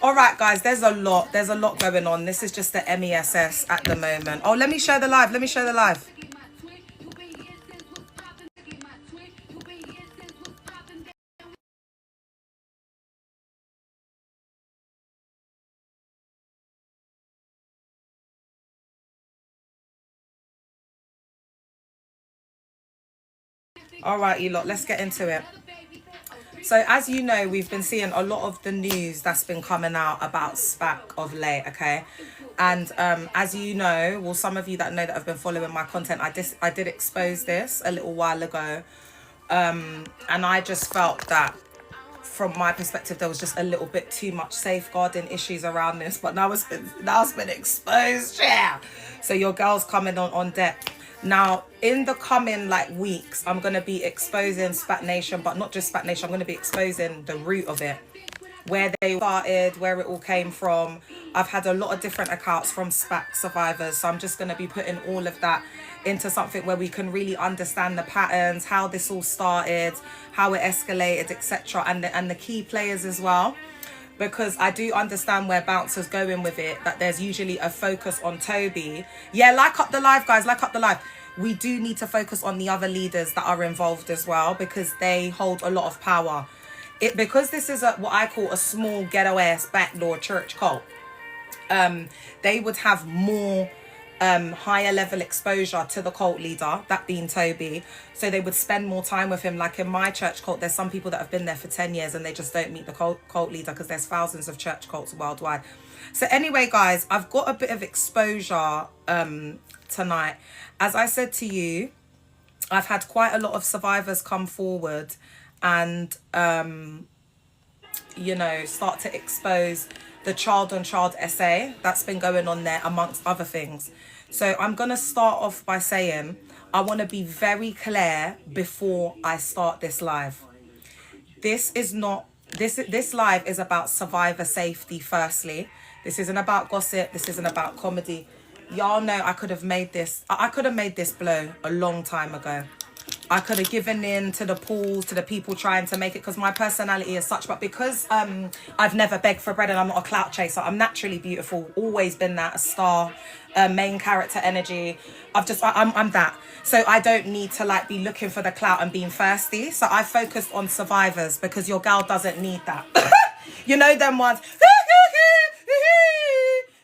All right, guys, there's a lot. There's a lot going on. This is just the MESS at the moment. Oh, let me show the live. Let me show the live. All right, you lot, let's get into it. So as you know, we've been seeing a lot of the news that's been coming out about SPAC of late, okay? And as you know, well, some of you that know that have been following my content, I did expose this a little while ago. And I just felt that from my perspective, there was just a little bit too much safeguarding issues around this, but now it's been exposed, yeah. So your girl's coming on deck. Now, in the coming like weeks, I'm gonna be exposing SPAC Nation, but not just SPAC Nation. I'm gonna be exposing the root of it, where they started, where it all came from. I've had a lot of different accounts from SPAC survivors, so I'm just going to be putting all of that into something where we can really understand the patterns, how this all started, how it escalated, etc., and the key players as well. Because I do understand where Bouncer's going with it, that there's usually a focus on Toby. Yeah, like up the live, guys, like up the live. We do need to focus on the other leaders that are involved as well, because they hold a lot of power. Because this is what I call a small ghetto-ass backdoor church cult, they would have more higher level exposure to the cult leader, that being Toby. So they would spend more time with him. Like in my church cult, there's some people that have been there for 10 years and they just don't meet the cult leader, because there's thousands of church cults worldwide. So anyway, guys, I've got a bit of exposure tonight. As I said to you, I've had quite a lot of survivors come forward and you know, start to expose the child on child essay that's been going on there, amongst other things. So I'm gonna start off by saying I want to be very clear before I start this live. This live is about survivor safety. Firstly, this isn't about gossip, this isn't about comedy. Y'all know I could have made this blow a long time ago. I could have given in to the pools, to the people trying to make it, because my personality is such. But because I've never begged for bread and I'm not a clout chaser, I'm naturally beautiful, always been that, a star, main character energy. I'm that. So I don't need to like be looking for the clout and being thirsty. So I focused on survivors, because your gal doesn't need that. You know them ones.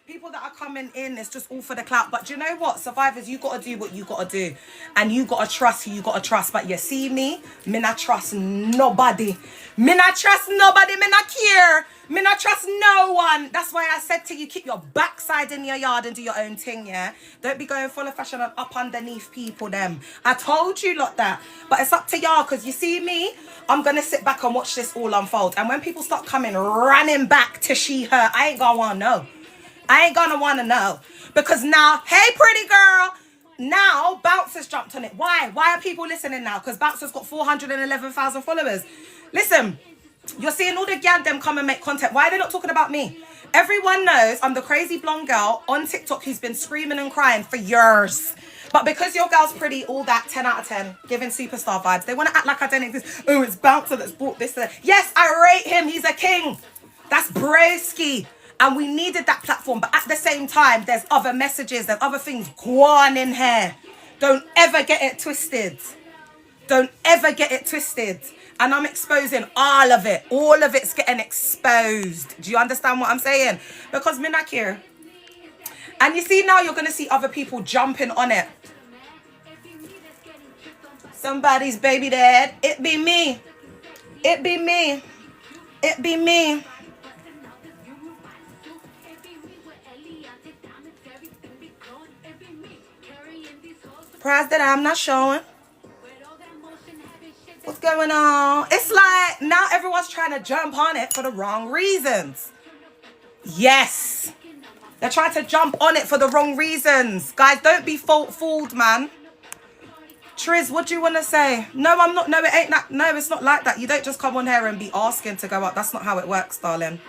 People that are coming in, it's just all for the clout. But do you know what, survivors, you got to do what you got to do, and you got to trust who you got to trust. But you see me not trust nobody, me not trust nobody, me not care, me not trust no one. That's why I said to you, keep your backside in your yard and do your own thing, yeah? Don't be going full of fashion and up underneath people them. I told you lot that. But it's up to y'all, because you see me, I'm gonna sit back and watch this all unfold. And when people start coming running back to she, her, I ain't gonna wanna know. I ain't gonna want to know, because now, hey, pretty girl, now Bouncer's jumped on it. Why? Why are people listening now? Because Bouncer's got 411,000 followers. Listen, you're seeing all the gal them come and make content. Why are they not talking about me? Everyone knows I'm the crazy blonde girl on TikTok who's been screaming and crying for years. But because your girl's pretty, all that 10 out of 10, giving superstar vibes, they want to act like I don't exist. Oh, it's Bouncer that's brought this. Yes, I rate him. He's a king. That's broski. And we needed that platform, but at the same time, there's other messages, there's other things going on in here. Don't ever get it twisted. Don't ever get it twisted. And I'm exposing all of it. All of it's getting exposed. Do you understand what I'm saying? Because me not here. And you see now, you're going to see other people jumping on it. Somebody's baby dad. It be me. It be me. It be me. Surprised that I'm not showing. What's going on? It's like now everyone's trying to jump on it for the wrong reasons. Yes. They're trying to jump on it for the wrong reasons. Guys, don't be fooled, man. Triz, what do you want to say? No, I'm not. No, it ain't that. No, it's not like that. You don't just come on here and be asking to go up. That's not how it works, darling.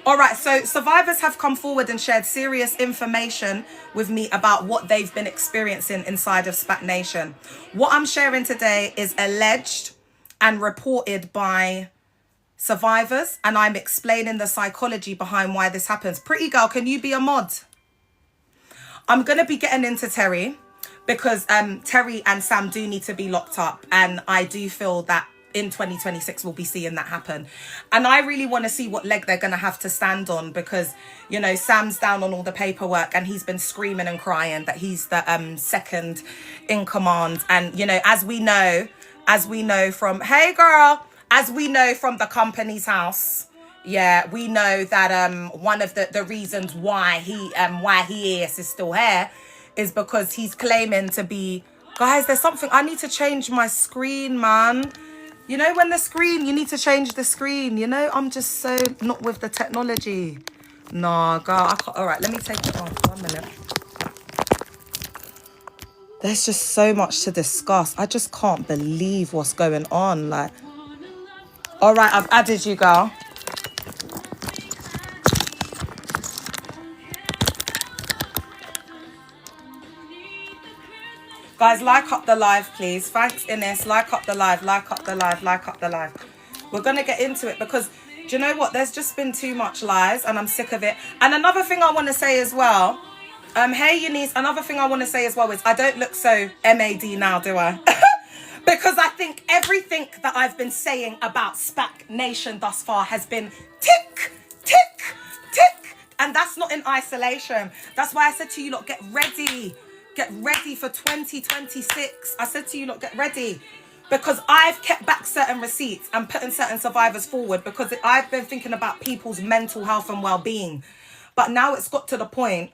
All right, so survivors have come forward and shared serious information with me about what they've been experiencing inside of SPAC Nation. What I'm sharing today is alleged and reported by survivors, and I'm explaining the psychology behind why this happens. Pretty girl, can you be a mod? I'm going to be getting into Terry because Terry and Sam do need to be locked up, and I do feel that in 2026 we'll be seeing that happen. And I really want to see what leg they're going to have to stand on, because, you know, Sam's down on all the paperwork and he's been screaming and crying that he's the second in command. And, you know, as we know from, hey girl, as we know from the company's house, yeah, we know that one of the reasons why he is still here is because he's claiming to be, guys, there's something, I need to change my screen, man. You know, when the screen, you need to change the screen. You know, I'm just so not with the technology. Nah, girl, I can't. All right, let me take it off. 1 minute. There's just so much to discuss. I just can't believe what's going on. Like, all right, I've added you, girl. Guys, like up the live, please. Thanks, Ines. Like up the live, like up the live, like up the live. We're going to get into it because, do you know what? There's just been too much lies and I'm sick of it. And another thing I want to say as well, hey, Eunice, another thing I want to say as well is I don't look so MAD now, do I? Because I think everything that I've been saying about SPAC Nation thus far has been tick, tick, tick. And that's not in isolation. That's why I said to you, look, get ready. Get ready for 2026. I said to you, look, get ready. Because I've kept back certain receipts and putting certain survivors forward because I've been thinking about people's mental health and well-being. But now it's got to the point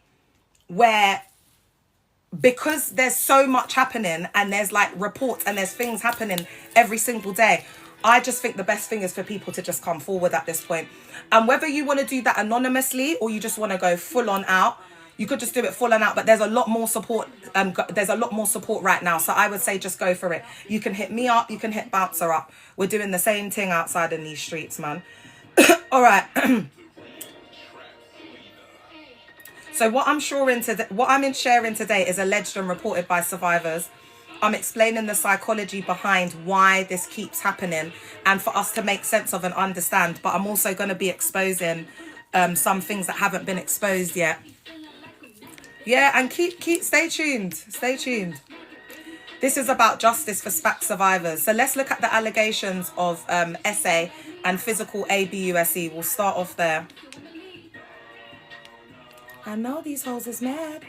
where, because there's so much happening and there's like reports and there's things happening every single day, I just think the best thing is for people to just come forward at this point. And whether you want to do that anonymously or you just want to go full on out, you could just do it full on out, but there's a lot more support. There's a lot more support right now. So I would say just go for it. You can hit me up. You can hit Bouncer up. We're doing the same thing outside in these streets, man. All right. So what I'm sharing today is alleged and reported by survivors. I'm explaining the psychology behind why this keeps happening and for us to make sense of and understand. But I'm also going to be exposing some things that haven't been exposed yet. Yeah, and stay tuned. Stay tuned. This is about justice for SPAC survivors. So let's look at the allegations of SA and physical ABUSE. We'll start off there. I know these hoes is mad.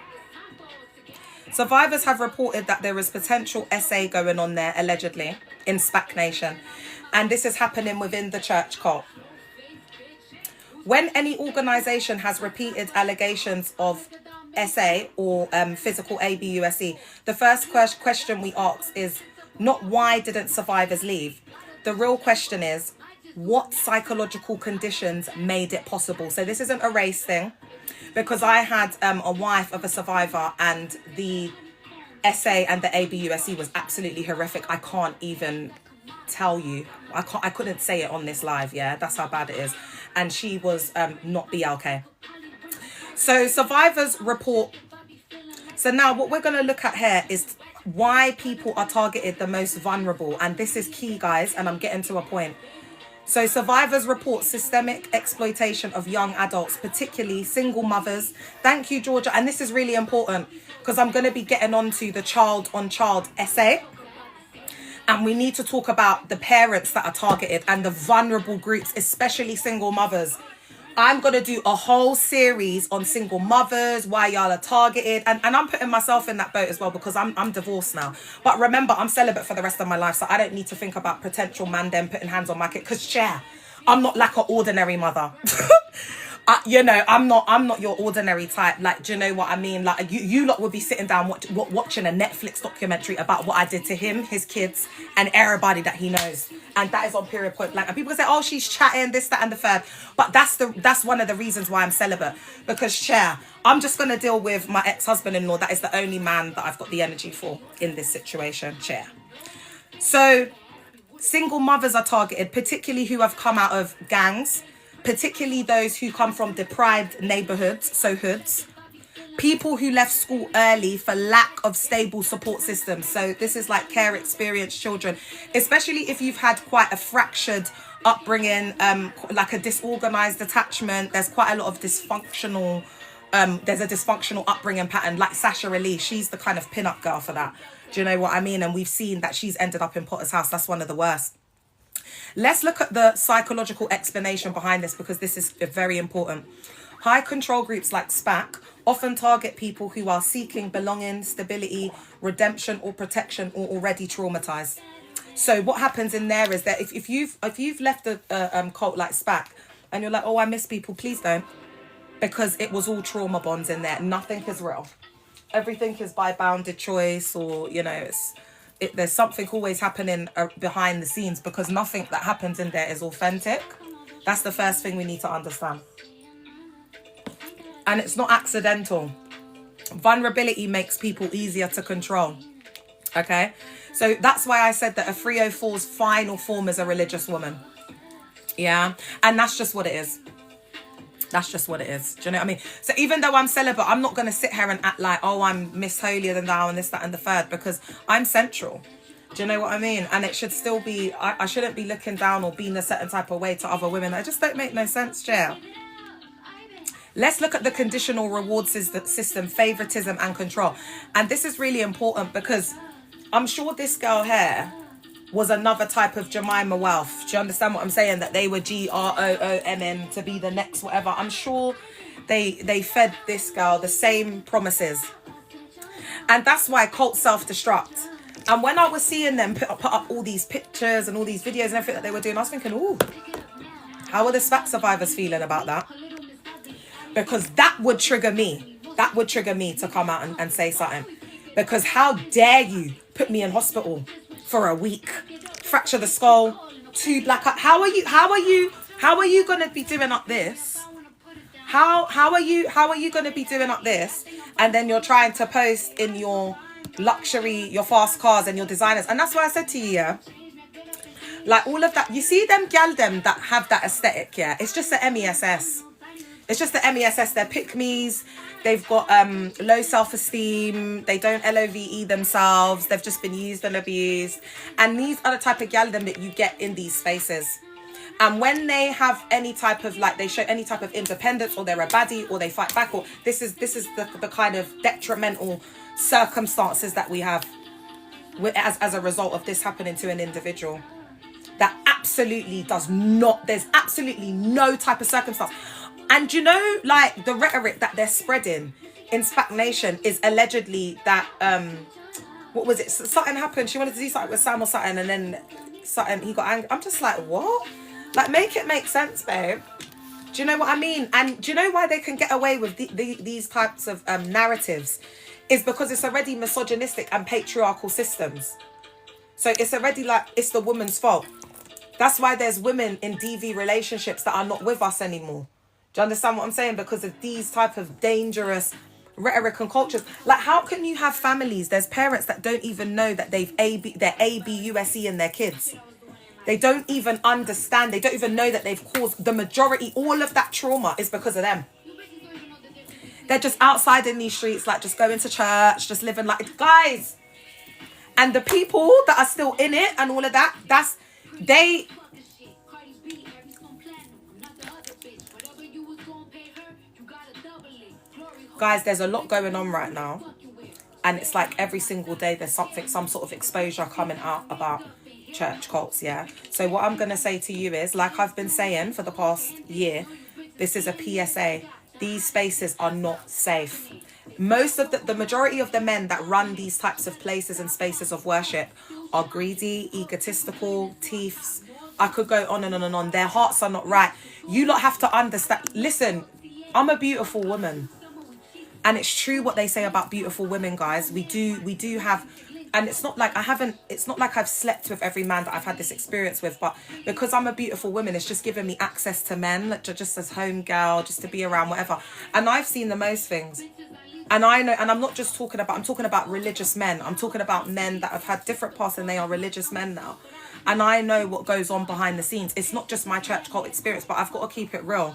Survivors have reported that there is potential SA going on there, allegedly, in SPAC Nation. And this is happening within the church cult. When any organisation has repeated allegations of SA or physical ABUSE, the first question we ask is not why didn't survivors leave. The real question is what psychological conditions made it possible. So this isn't a race thing, because I had a wife of a survivor and the SA and the ABUSE was absolutely horrific. I can't even tell you. I couldn't say it on this live. Yeah, that's how bad it is. And she was not BLK. So survivors report. So now what we're going to look at here is why people are targeted the most vulnerable. And this is key, guys, and I'm getting to a point. So survivors report systemic exploitation of young adults, particularly single mothers. Thank you, Georgia. And this is really important because I'm going to be getting onto the child-on-child essay. And we need to talk about the parents that are targeted and the vulnerable groups, especially single mothers. I'm going to do a whole series on single mothers, why y'all are targeted. And I'm putting myself in that boat as well because I'm divorced now. But remember, I'm celibate for the rest of my life. So I don't need to think about potential man them putting hands on my kid. Because, I'm not like an ordinary mother. You know, I'm not your ordinary type. Like, do you know what I mean? Like, you lot would be sitting down watching a Netflix documentary about what I did to him, his kids, and everybody that he knows. And that is on period point blank. And people say, oh, she's chatting, this, that, and the third. But that's one of the reasons why I'm celibate. Because, I'm just going to deal with my ex-husband-in-law. That is the only man that I've got the energy for in this situation. So, single mothers are targeted, particularly who have come out of gangs, particularly those who come from deprived neighborhoods, so hoods. People who left school early for lack of stable support systems. So this is like care experienced children, especially if you've had quite a fractured upbringing, like a disorganized attachment. There's quite a lot of dysfunctional, there's a dysfunctional upbringing pattern, like Sasha Ali. She's the kind of pin-up girl for that. Do you know what I mean? And we've seen that she's ended up in Potter's house. That's one of the worst. Let's look at the psychological explanation behind this, because this is very important. High control groups like SPAC often target people who are seeking belonging, stability, redemption, or protection, or already traumatized. So what happens in there is that if you've left a cult like SPAC and you're like, oh, I miss people, please don't, because it was all trauma bonds in there. Nothing is real. Everything is by bounded choice, or you know, there's something always happening behind the scenes, because nothing that happens in there is authentic. That's the first thing we need to understand. And it's not accidental. Vulnerability makes people easier to control. Okay? So that's why I said that a 304's final form is a religious woman. Yeah? And that's just what it is. That's just what it is. Do you know what I mean? So even though I'm celibate, I'm not going to sit here and act like, oh, I'm Miss Holier Than Thou and this, that, and the third, because I'm central. Do you know what I mean? And it should still be, I shouldn't be looking down or being a certain type of way to other women. That just don't make no sense, Jill. Let's look at the conditional reward system, favoritism and control. And this is really important, because I'm sure this girl here was another type of Jemima Wealth. Do you understand what I'm saying? That they were GROOMN to be the next whatever. I'm sure they fed this girl the same promises. And that's why cults self-destruct. And when I was seeing them put up all these pictures and all these videos and everything that they were doing, I was thinking, ooh, how are the SPAC survivors feeling about that? Because that would trigger me. That would trigger me to come out and say something. Because how dare you put me in hospital for a week, fracture the skull, 2 black eye. How are you going to be doing up this? How are you going to be doing up this? And then you're trying to post in your luxury, your fast cars and your designers. And that's why I said to you, yeah, like all of that, you see them gal them that have that aesthetic, yeah, it's just the MESS. It's just the MESS. They're pick-me's. They've got low self-esteem. They don't LOVE themselves. They've just been used and abused. And these are the type of galdom that you get in these spaces. And when they have any type of, like, they show any type of independence, or they're a baddie, or they fight back, or this is the kind of detrimental circumstances that we have as a result of this happening to an individual. That absolutely does not, there's absolutely no type of circumstance. And you know, like, the rhetoric that they're spreading in SPAC Nation is allegedly that, what was it? Something happened. She wanted to do something with Sam or something, and then something, he got angry. I'm just like, what? Like, make it make sense, babe. Do you know what I mean? And do you know why they can get away with these types of narratives? Is because it's already misogynistic and patriarchal systems. So it's already like, it's the woman's fault. That's why there's women in DV relationships that are not with us anymore. Do you understand what I'm saying? Because of these type of dangerous rhetoric and cultures. Like, how can you have families? There's parents that don't even know that they're ABUSE in their kids. They don't even understand. They don't even know that they've caused the majority. All of that trauma is because of them. They're just outside in these streets, like just going to church, just living like, guys. And the people that are still in it and all of that, they... Guys, there's a lot going on right now. And it's like every single day there's some sort of exposure coming out about church cults, yeah? So what I'm going to say to you is, like I've been saying for the past year, this is a PSA. These spaces are not safe. Most of the majority of the men that run these types of places and spaces of worship are greedy, egotistical, thieves. I could go on and on and on. Their hearts are not right. You lot have to understand. Listen, I'm a beautiful woman. And it's true what they say about beautiful women, guys. We do have, and it's not like I've slept with every man that I've had this experience with, but because I'm a beautiful woman, it's just given me access to men, like just as home girl, just to be around, whatever. And I've seen the most things. And I know, and I'm talking about religious men. I'm talking about men that have had different paths and they are religious men now. And I know what goes on behind the scenes. It's not just my church cult experience, but I've got to keep it real.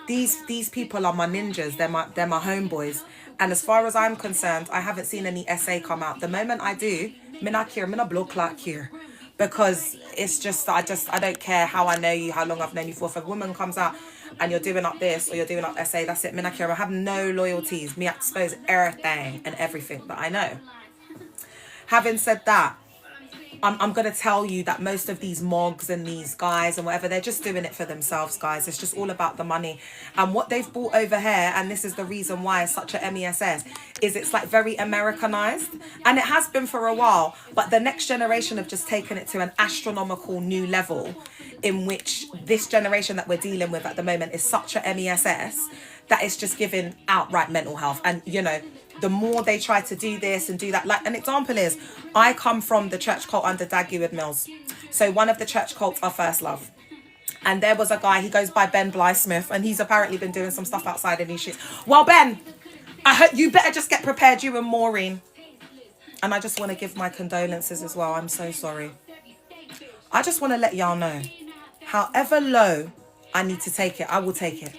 These people are my ninjas. They're my homeboys. And as far as I'm concerned, I haven't seen any SA come out. The moment I do, I'm gonna blow clock here. Because it's just, I don't care how I know you, how long I've known you for. If a woman comes out and you're doing up this or you're doing up SA, that's it. I have no loyalties. Me expose everything and everything that I know. Having said that, I'm going to tell you that most of these mogs and these guys and whatever, they're just doing it for themselves, guys. It's just all about the money. And what they've brought over here, and this is the reason why it's such a MESS, is it's like very Americanized. And it has been for a while. But the next generation have just taken it to an astronomical new level, in which this generation that we're dealing with at the moment is such a MESS that it's just giving outright mental health. And, you know, the more they try to do this and do that, like an example is, I come from the church cult under Dag Mills. So one of the church cults are First Love. And there was a guy, he goes by Ben Blythesmith, and he's apparently been doing some stuff outside in these shit. Well, Ben, I hope you better just get prepared, you and Maureen. And I just want to give my condolences as well. I'm so sorry. I just want to let y'all know, however low I need to take it, I will take it.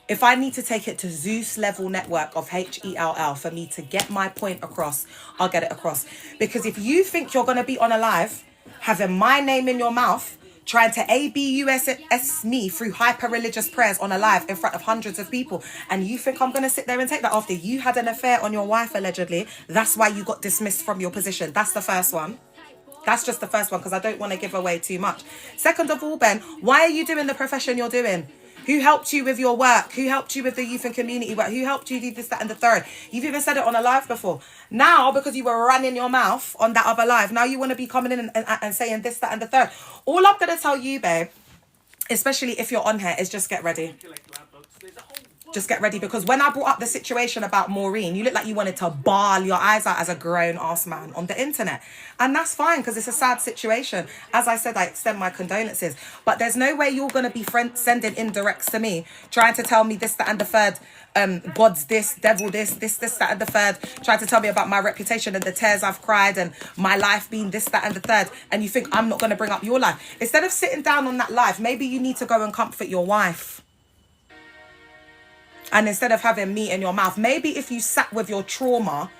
If I need to take it to Zeus level network of HELL for me to get my point across, I'll get it across. Because if you think you're going to be on a live, having my name in your mouth, trying to ABUS me through hyper-religious prayers on a live in front of hundreds of people, and you think I'm going to sit there and take that after you had an affair on your wife, allegedly, that's why you got dismissed from your position. That's the first one. That's just the first one, because I don't want to give away too much. Second of all, Ben, why are you doing the profession you're doing? Who helped you with your work? Who helped you with the youth and community work? Who helped you do this, that, and the third? You've even said it on a live before. Now, because you were running your mouth on that other live, now you want to be coming in and saying this, that, and the third. All I'm going to tell you, babe, especially if you're on here, is just get ready. Just get ready, because when I brought up the situation about Maureen, you look like you wanted to bawl your eyes out as a grown-ass man on the internet. And that's fine, because it's a sad situation. As I said, I extend my condolences. But there's no way you're going to be sending indirects to me, trying to tell me this, that, and the third, God's this, devil this, that, and the third, trying to tell me about my reputation and the tears I've cried and my life being this, that, and the third. And you think I'm not going to bring up your life. Instead of sitting down on that live, maybe you need to go and comfort your wife. And instead of having meat in your mouth, maybe if you sat with your trauma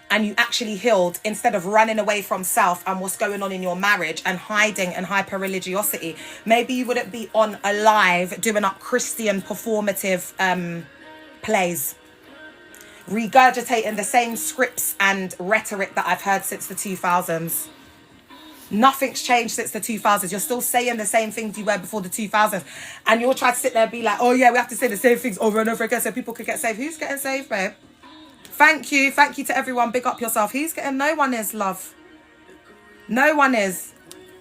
and you actually healed, instead of running away from self and what's going on in your marriage and hiding and hyper-religiosity, maybe you wouldn't be on a live doing up Christian performative plays, regurgitating the same scripts and rhetoric that I've heard since the 2000s. Nothing's changed since the 2000s. You're still saying the same things you were before the 2000s. And you'll try to sit there and be like, oh yeah, we have to say the same things over and over again so people could get saved. Who's getting saved, babe? Thank you. Thank you to everyone. Big up yourself. Who's getting? No one is, love. No one is.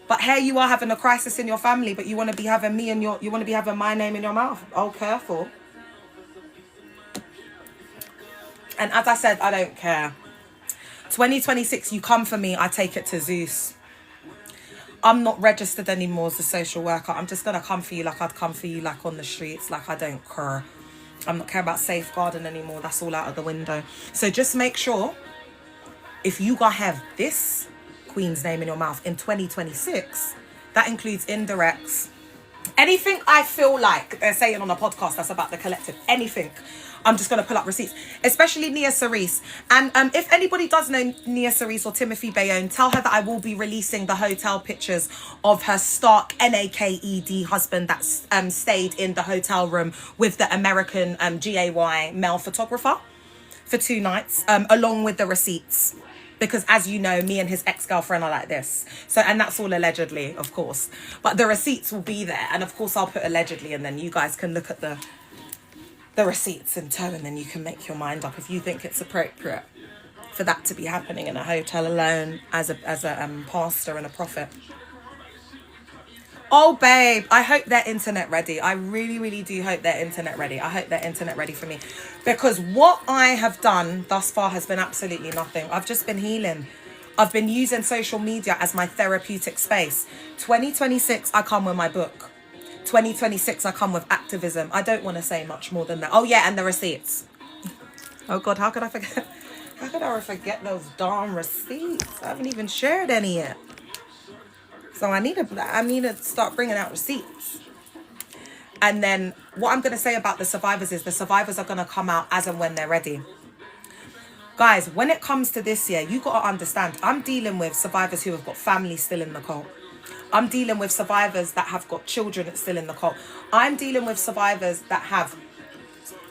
But here you are having a crisis in your family, but you want to be having me and you want to be having my name in your mouth. Oh, careful. And as I said, I don't care. 2026, you come for me, I take it to Zeus. I'm not registered anymore as a social worker. I'm just going to come for you like I'd come for you, like on the streets. Like, I don't care. I'm not care about safeguarding anymore. That's all out of the window. So just make sure, if you gotta have this queen's name in your mouth in 2026, that includes indirects. Anything I feel like they're saying on a podcast that's about the collective, anything, I'm just going to pull up receipts, especially Nia Cerise. And if anybody does know Nia Cerise or Timothy Bayonne, tell her that I will be releasing the hotel pictures of her stark NAKED husband that stayed in the hotel room with the American GAY male photographer for 2 nights, along with the receipts. Because as you know, me and his ex-girlfriend are like this. So, and that's all allegedly, of course. But the receipts will be there. And of course, I'll put allegedly, and then you guys can look at the receipts in tow, and then you can make your mind up if you think it's appropriate for that to be happening in a hotel alone as a pastor and a prophet. Oh, babe, I hope they're internet ready. I really, really do hope they're internet ready. I hope they're internet ready for me. Because what I have done thus far has been absolutely nothing. I've just been healing. I've been using social media as my therapeutic space. 2026, I come with my book. 2026, I come with activism. I don't want to say much more than that. Oh, yeah, and the receipts. Oh, God, how could I forget? How could I forget those darn receipts? I haven't even shared any yet. So I need to start bringing out receipts. And then what I'm going to say about the survivors is the survivors are going to come out as and when they're ready. Guys, when it comes to this year, you got to understand, I'm dealing with survivors who have got families still in the cult. I'm dealing with survivors that have got children that's still in the cult. I'm dealing with survivors that have...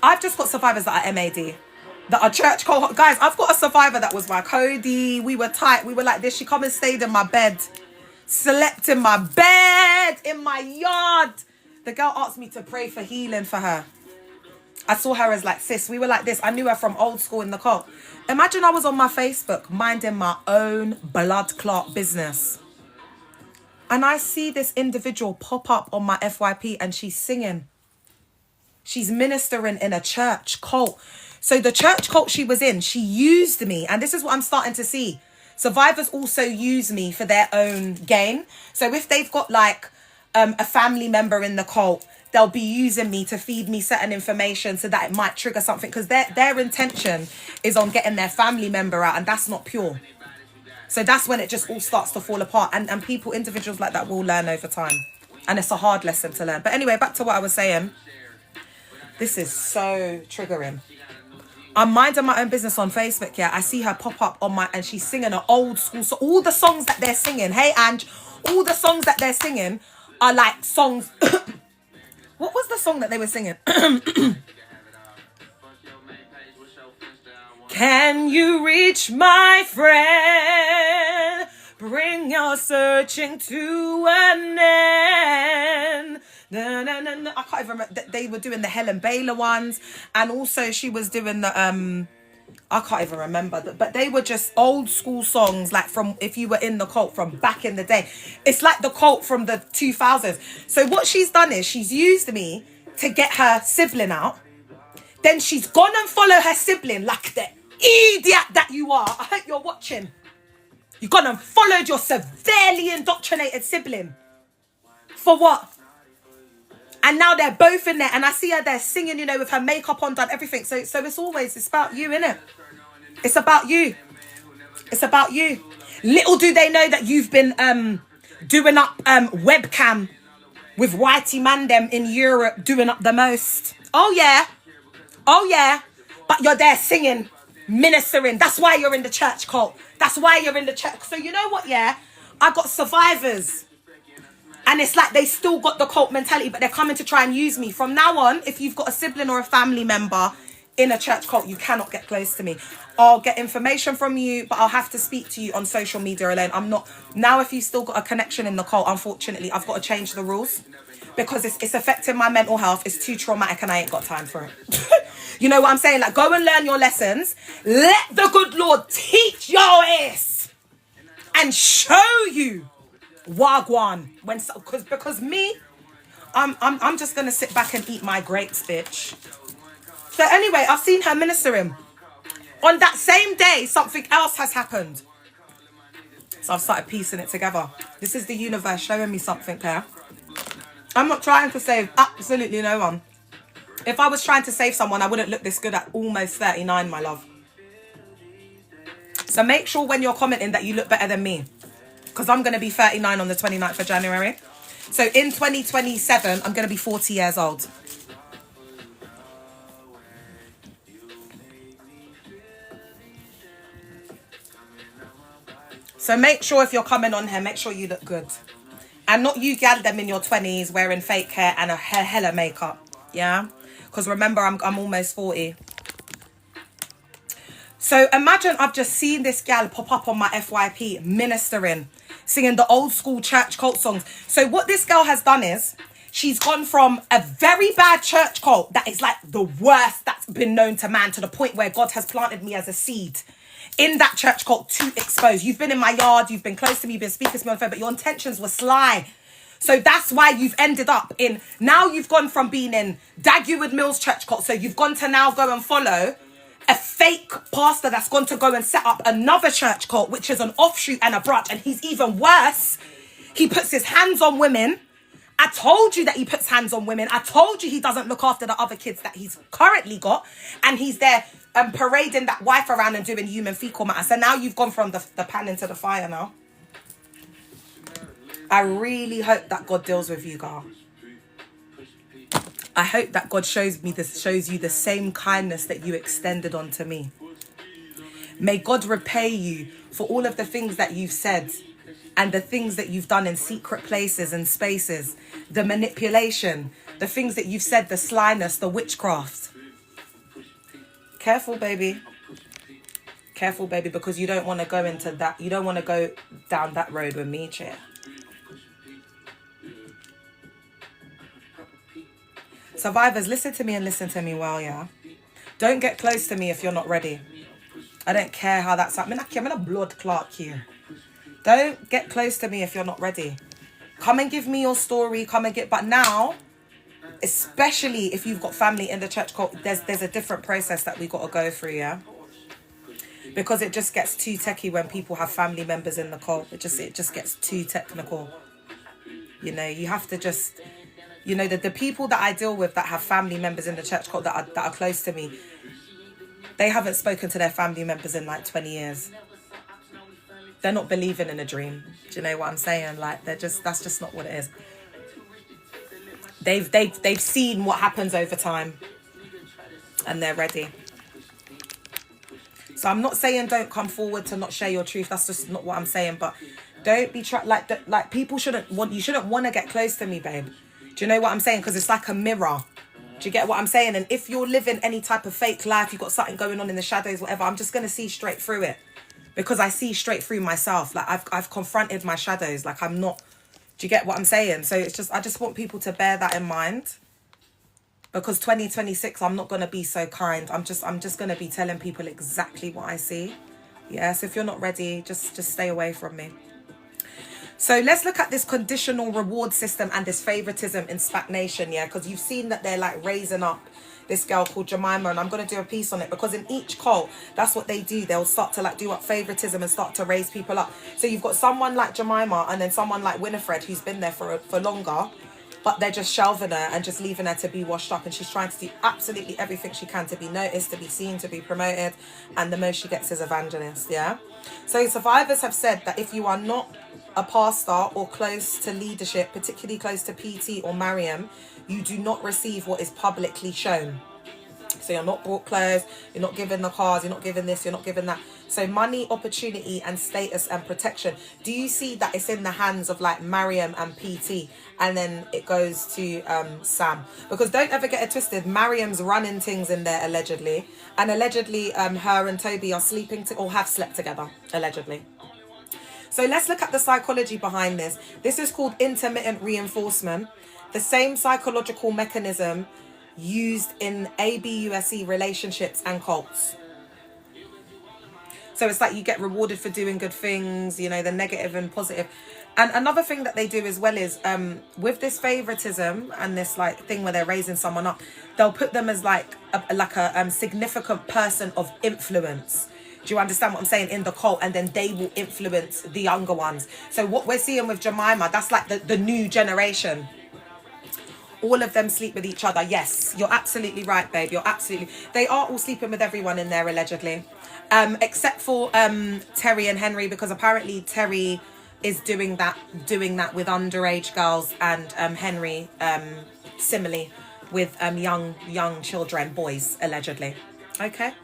I've just got survivors that are MAD, that are church cult. Guys, I've got a survivor that was my Cody. We were tight. We were like this. She come and stayed in my bed. Slept in my bed, in my yard. The girl asked me to pray for healing for her. I saw her as like, sis, we were like this. I knew her from old school in the cult. Imagine I was on my Facebook minding my own blood clot business. And I see this individual pop up on my FYP and she's singing. She's ministering in a church cult. So the church cult she was in, she used me. And this is what I'm starting to see. Survivors also use me for their own gain. So if they've got like a family member in the cult, they'll be using me to feed me certain information so that it might trigger something, because their intention is on getting their family member out, and that's not pure. So that's when it just all starts to fall apart. And people, individuals like that will learn over time. And it's a hard lesson to learn. But anyway, back to what I was saying. This is so triggering. I'm minding my own business on Facebook, yeah. I see her pop up on and she's singing an old school. So all the songs that they're singing, hey, Ange, all the songs that they're singing are like songs... What was the song that they were singing? Can you reach my friend? Bring your searching to an end. No, no, no, no. I can't even remember. They were doing the Helen Baylor ones. And also she was doing the... I can't even remember, but they were just old school songs, like from if you were in the cult from back in the day. It's like the cult from the 2000s. So what she's done is she's used me to get her sibling out. Then she's gone and followed her sibling like the idiot that you are. I hope you're watching. You've gone and followed your severely indoctrinated sibling. For what? And now they're both in there. And I see her there singing, you know, with her makeup on, done everything. So it's about you, innit? It's about you. It's about you. Little do they know that you've been doing up webcam with Whitey Mandem in Europe, doing up the most. Oh, yeah. Oh, yeah. But you're there singing, ministering. That's why you're in the church cult. That's why you're in the church. So you know what, yeah? I got survivors. And it's like they still got the cult mentality, but they're coming to try and use me. From now on, if you've got a sibling or a family member in a church cult, you cannot get close to me. I'll get information from you, but I'll have to speak to you on social media alone. I'm not... Now, if you've still got a connection in the cult, unfortunately, I've got to change the rules. Because it's affecting my mental health. It's too traumatic and I ain't got time for it. You know what I'm saying? Like, go and learn your lessons. Let the good Lord teach your ass. And show you Wagwan, because me, I'm just gonna sit back and eat my grapes, bitch. So anyway, I've seen her ministering. On that same day, something else has happened. So I've started piecing it together. This is the universe showing me something here. I'm not trying to save absolutely no one. If I was trying to save someone, I wouldn't look this good at almost 39, my love. So make sure when you're commenting that you look better than me. Because I'm going to be 39 on the 29th of January. So in 2027, I'm going to be 40 years old. So make sure if you're coming on here, make sure you look good. And not you gal them in your 20s wearing fake hair and a hella makeup. Yeah? Because remember, I'm almost 40. So imagine I've just seen this gal pop up on my FYP ministering, singing the old school church cult songs. So what this girl has done is she's gone from a very bad church cult that is like the worst that's been known to man, to the point where God has planted me as a seed in that church cult to expose. You've been in my yard, you've been close to me, you've been speaking to me on the phone, but your intentions were sly. So that's why you've ended up in, now you've gone from being in Dagwood Mills church cult. So you've gone to now go and follow a fake pastor that's going to go and set up another church cult, which is an offshoot and a branch. And he's even worse. He puts his hands on women. I told you that he puts hands on women. I told you he doesn't look after the other kids that he's currently got. And he's there parading that wife around and doing human fecal matter. So now you've gone from the pan into the fire now. I really hope that God deals with you, girl. I hope that God shows you the same kindness that you extended onto me. May God repay you for all of the things that you've said and the things that you've done in secret places and spaces, the manipulation, the things that you've said, the slyness, the witchcraft. Careful, baby. Careful, baby, because you don't want to go into that. You don't want to go down that road with me, chair. Survivors, listen to me and listen to me well, yeah? Don't get close to me if you're not ready. I don't care how that's happening. I'm in a blood clot here. Don't get close to me if you're not ready. Come and give me your story. Come and get... But now, especially if you've got family in the church cult, there's a different process that we got to go through, yeah? Because it just gets too techie when people have family members in the cult. It just gets too technical. You know, you have to just... You know, the people that I deal with that have family members in the church cult that are close to me, they haven't spoken to their family members in like 20 years. They're not believing in a dream. Do you know what I'm saying? Like, that's just not what it is. They've seen what happens over time and they're ready. So I'm not saying don't come forward to not share your truth. That's just not what I'm saying. But don't be like people shouldn't want to get close to me, babe. Do you know what I'm saying? Because it's like a mirror. Do you get what I'm saying? And if you're living any type of fake life, you've got something going on in the shadows, whatever, I'm just going to see straight through it. Because I see straight through myself. Like, I've confronted my shadows. Like, I'm not... Do you get what I'm saying? So it's just... I just want people to bear that in mind. Because 2026, I'm not going to be so kind. I'm just going to be telling people exactly what I see. Yeah, so if you're not ready, just stay away from me. So let's look at this conditional reward system and this favoritism in SPAC Nation, yeah? Because you've seen that they're like raising up this girl called Jemima, and I'm going to do a piece on it because in each cult, that's what they do. They'll start to like do up favoritism and start to raise people up. So you've got someone like Jemima and then someone like Winifred who's been there for longer, but they're just shelving her and just leaving her to be washed up, and she's trying to do absolutely everything she can to be noticed, to be seen, to be promoted, and the most she gets is evangelist, yeah? So survivors have said that if you are not a pastor or close to leadership, particularly close to PT or Mariam, you do not receive what is publicly shown. So you're not brought clothes, you're not given the cars, you're not given this, you're not given that. So money, opportunity and status and protection. Do you see that it's in the hands of like Mariam and PT, and then it goes to Sam? Because don't ever get it twisted, Mariam's running things in there allegedly, and allegedly her and Toby are sleeping or have slept together, allegedly. So let's look at the psychology behind this. This is called intermittent reinforcement. The same psychological mechanism used in ABUSE relationships and cults. So it's like you get rewarded for doing good things, you know, the negative and positive. And another thing that they do as well is with this favoritism and this like thing where they're raising someone up, they'll put them as like a significant person of influence. Do you understand what I'm saying? In the cult, and then they will influence the younger ones. So what we're seeing with Jemima, that's like the new generation. All of them sleep with each other. Yes, you're absolutely right, babe. They are all sleeping with everyone in there, allegedly. Except for Terry and Henry, because apparently Terry is doing that with underage girls, and Henry, similarly, with young children, boys, allegedly. Okay.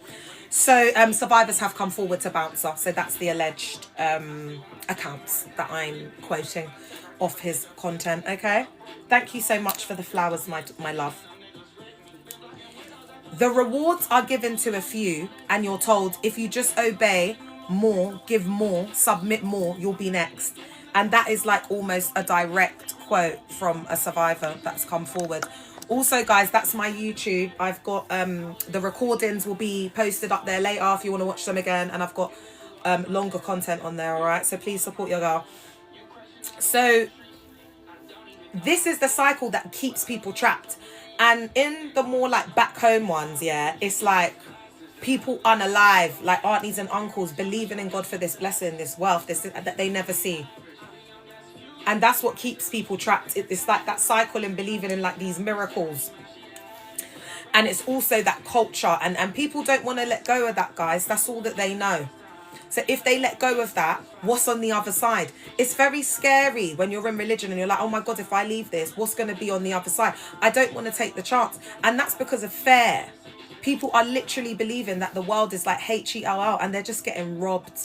So survivors have come forward to Bouncer. So that's the alleged accounts that I'm quoting off his content. Okay. Thank you so much for the flowers, my love. The rewards are given to a few, and you're told if you just obey more, give more, submit more, you'll be next. And that is like almost a direct quote from a survivor that's come forward. Also, guys, that's my YouTube. I've got the recordings will be posted up there later if you want to watch them again. And I've got longer content on there, all right? So please support your girl. So this is the cycle that keeps people trapped. And in the more like back home ones, yeah, it's like people unalive, like aunties and uncles, believing in God for this blessing, this wealth, this that they never see. And that's what keeps people trapped. It's like that cycle and believing in like these miracles. And it's also that culture. And people don't want to let go of that, guys. That's all that they know. So if they let go of that, what's on the other side? It's very scary when you're in religion and you're like, oh my God, if I leave this, what's going to be on the other side? I don't want to take the chance. And that's because of fear. People are literally believing that the world is like HELL, and they're just getting robbed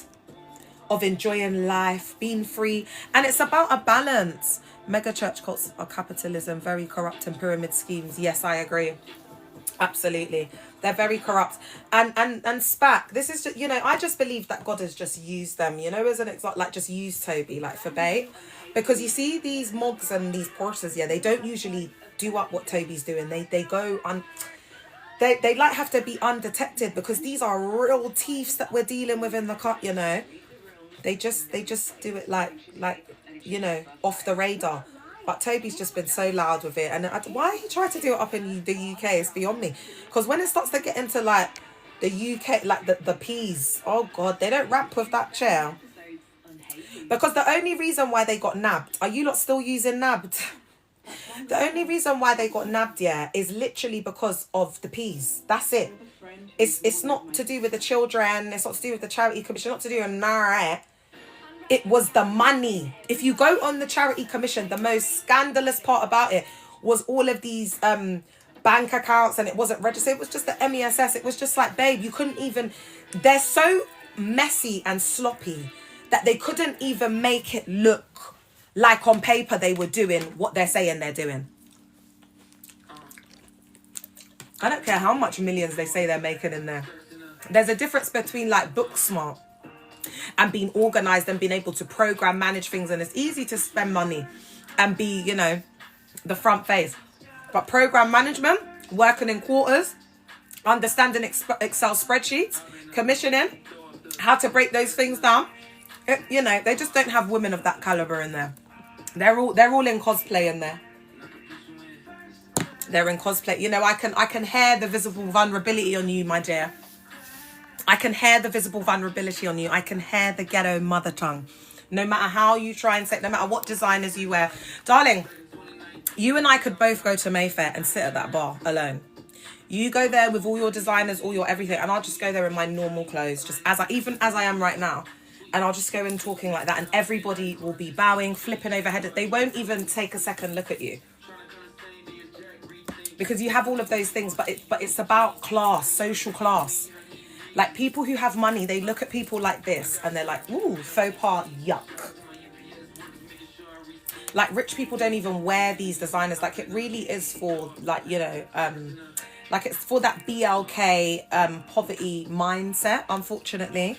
of enjoying life, being free. And it's about a balance. Mega church cults are capitalism, very corrupt, and pyramid schemes. Yes, I agree. Absolutely. They're very corrupt. And SPAC, this is just, I just believe that God has just used them, as an example, like just use Toby, like for bait. Because you see these mogs and these Porsches, they don't usually do up what Toby's doing. They go on. They like have to be undetected, because these are real thieves that we're dealing with in the cut, They just do it like off the radar. But Toby's just been so loud with it. And why he tried to do it up in the UK is beyond me. Because when it starts to get into like the UK, like the P's, oh God, they don't rap with that chair. Because the only reason why they got nabbed, are you lot still using nabbed? The only reason why they got nabbed, is literally because of the P's. That's it. It's not to do with the children. It's not to do with the charity commission. Not to do with NARA. It was the money. If you go on the charity commission, the most scandalous part about it was all of these bank accounts, and it wasn't registered. It was just the MESS. It was just like, babe, you couldn't even... They're so messy and sloppy that they couldn't even make it look like on paper they were doing what they're saying they're doing. I don't care how much millions they say they're making in there. There's a difference between like book smart and being organized and being able to program, manage things. And it's easy to spend money and be, the front face. But program management, working in quarters, understanding Excel spreadsheets, commissioning, how to break those things down. They just don't have women of that caliber in there. They're all in cosplay in there. They're in cosplay. I can hear the visible vulnerability on you, my dear. I can hear the visible vulnerability on you. I can hear the ghetto mother tongue. No matter how you try and say, no matter what designers you wear. Darling, you and I could both go to Mayfair and sit at that bar alone. You go there with all your designers, all your everything, and I'll just go there in my normal clothes, just as I am right now. And I'll just go in talking like that, and everybody will be bowing, flipping overhead. They won't even take a second look at you. Because you have all of those things, but it's about class, social class. Like, people who have money, they look at people like this and they're like, ooh, faux pas, yuck. Like, rich people don't even wear these designers. Like, it really is for, like, like it's for that BLK poverty mindset, unfortunately.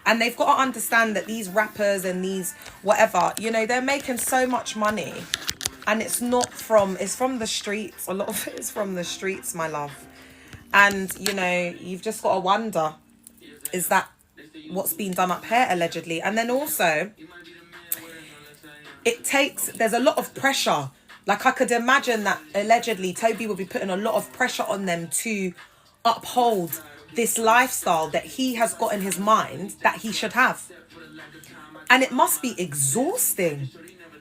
And they've got to understand that these rappers and these whatever, they're making so much money. And it's from the streets. A lot of it is from the streets, my love. And, you've just got to wonder, is that what's being done up here, allegedly? And then also, there's a lot of pressure. Like, I could imagine that allegedly Toby will be putting a lot of pressure on them to uphold this lifestyle that he has got in his mind that he should have. And it must be exhausting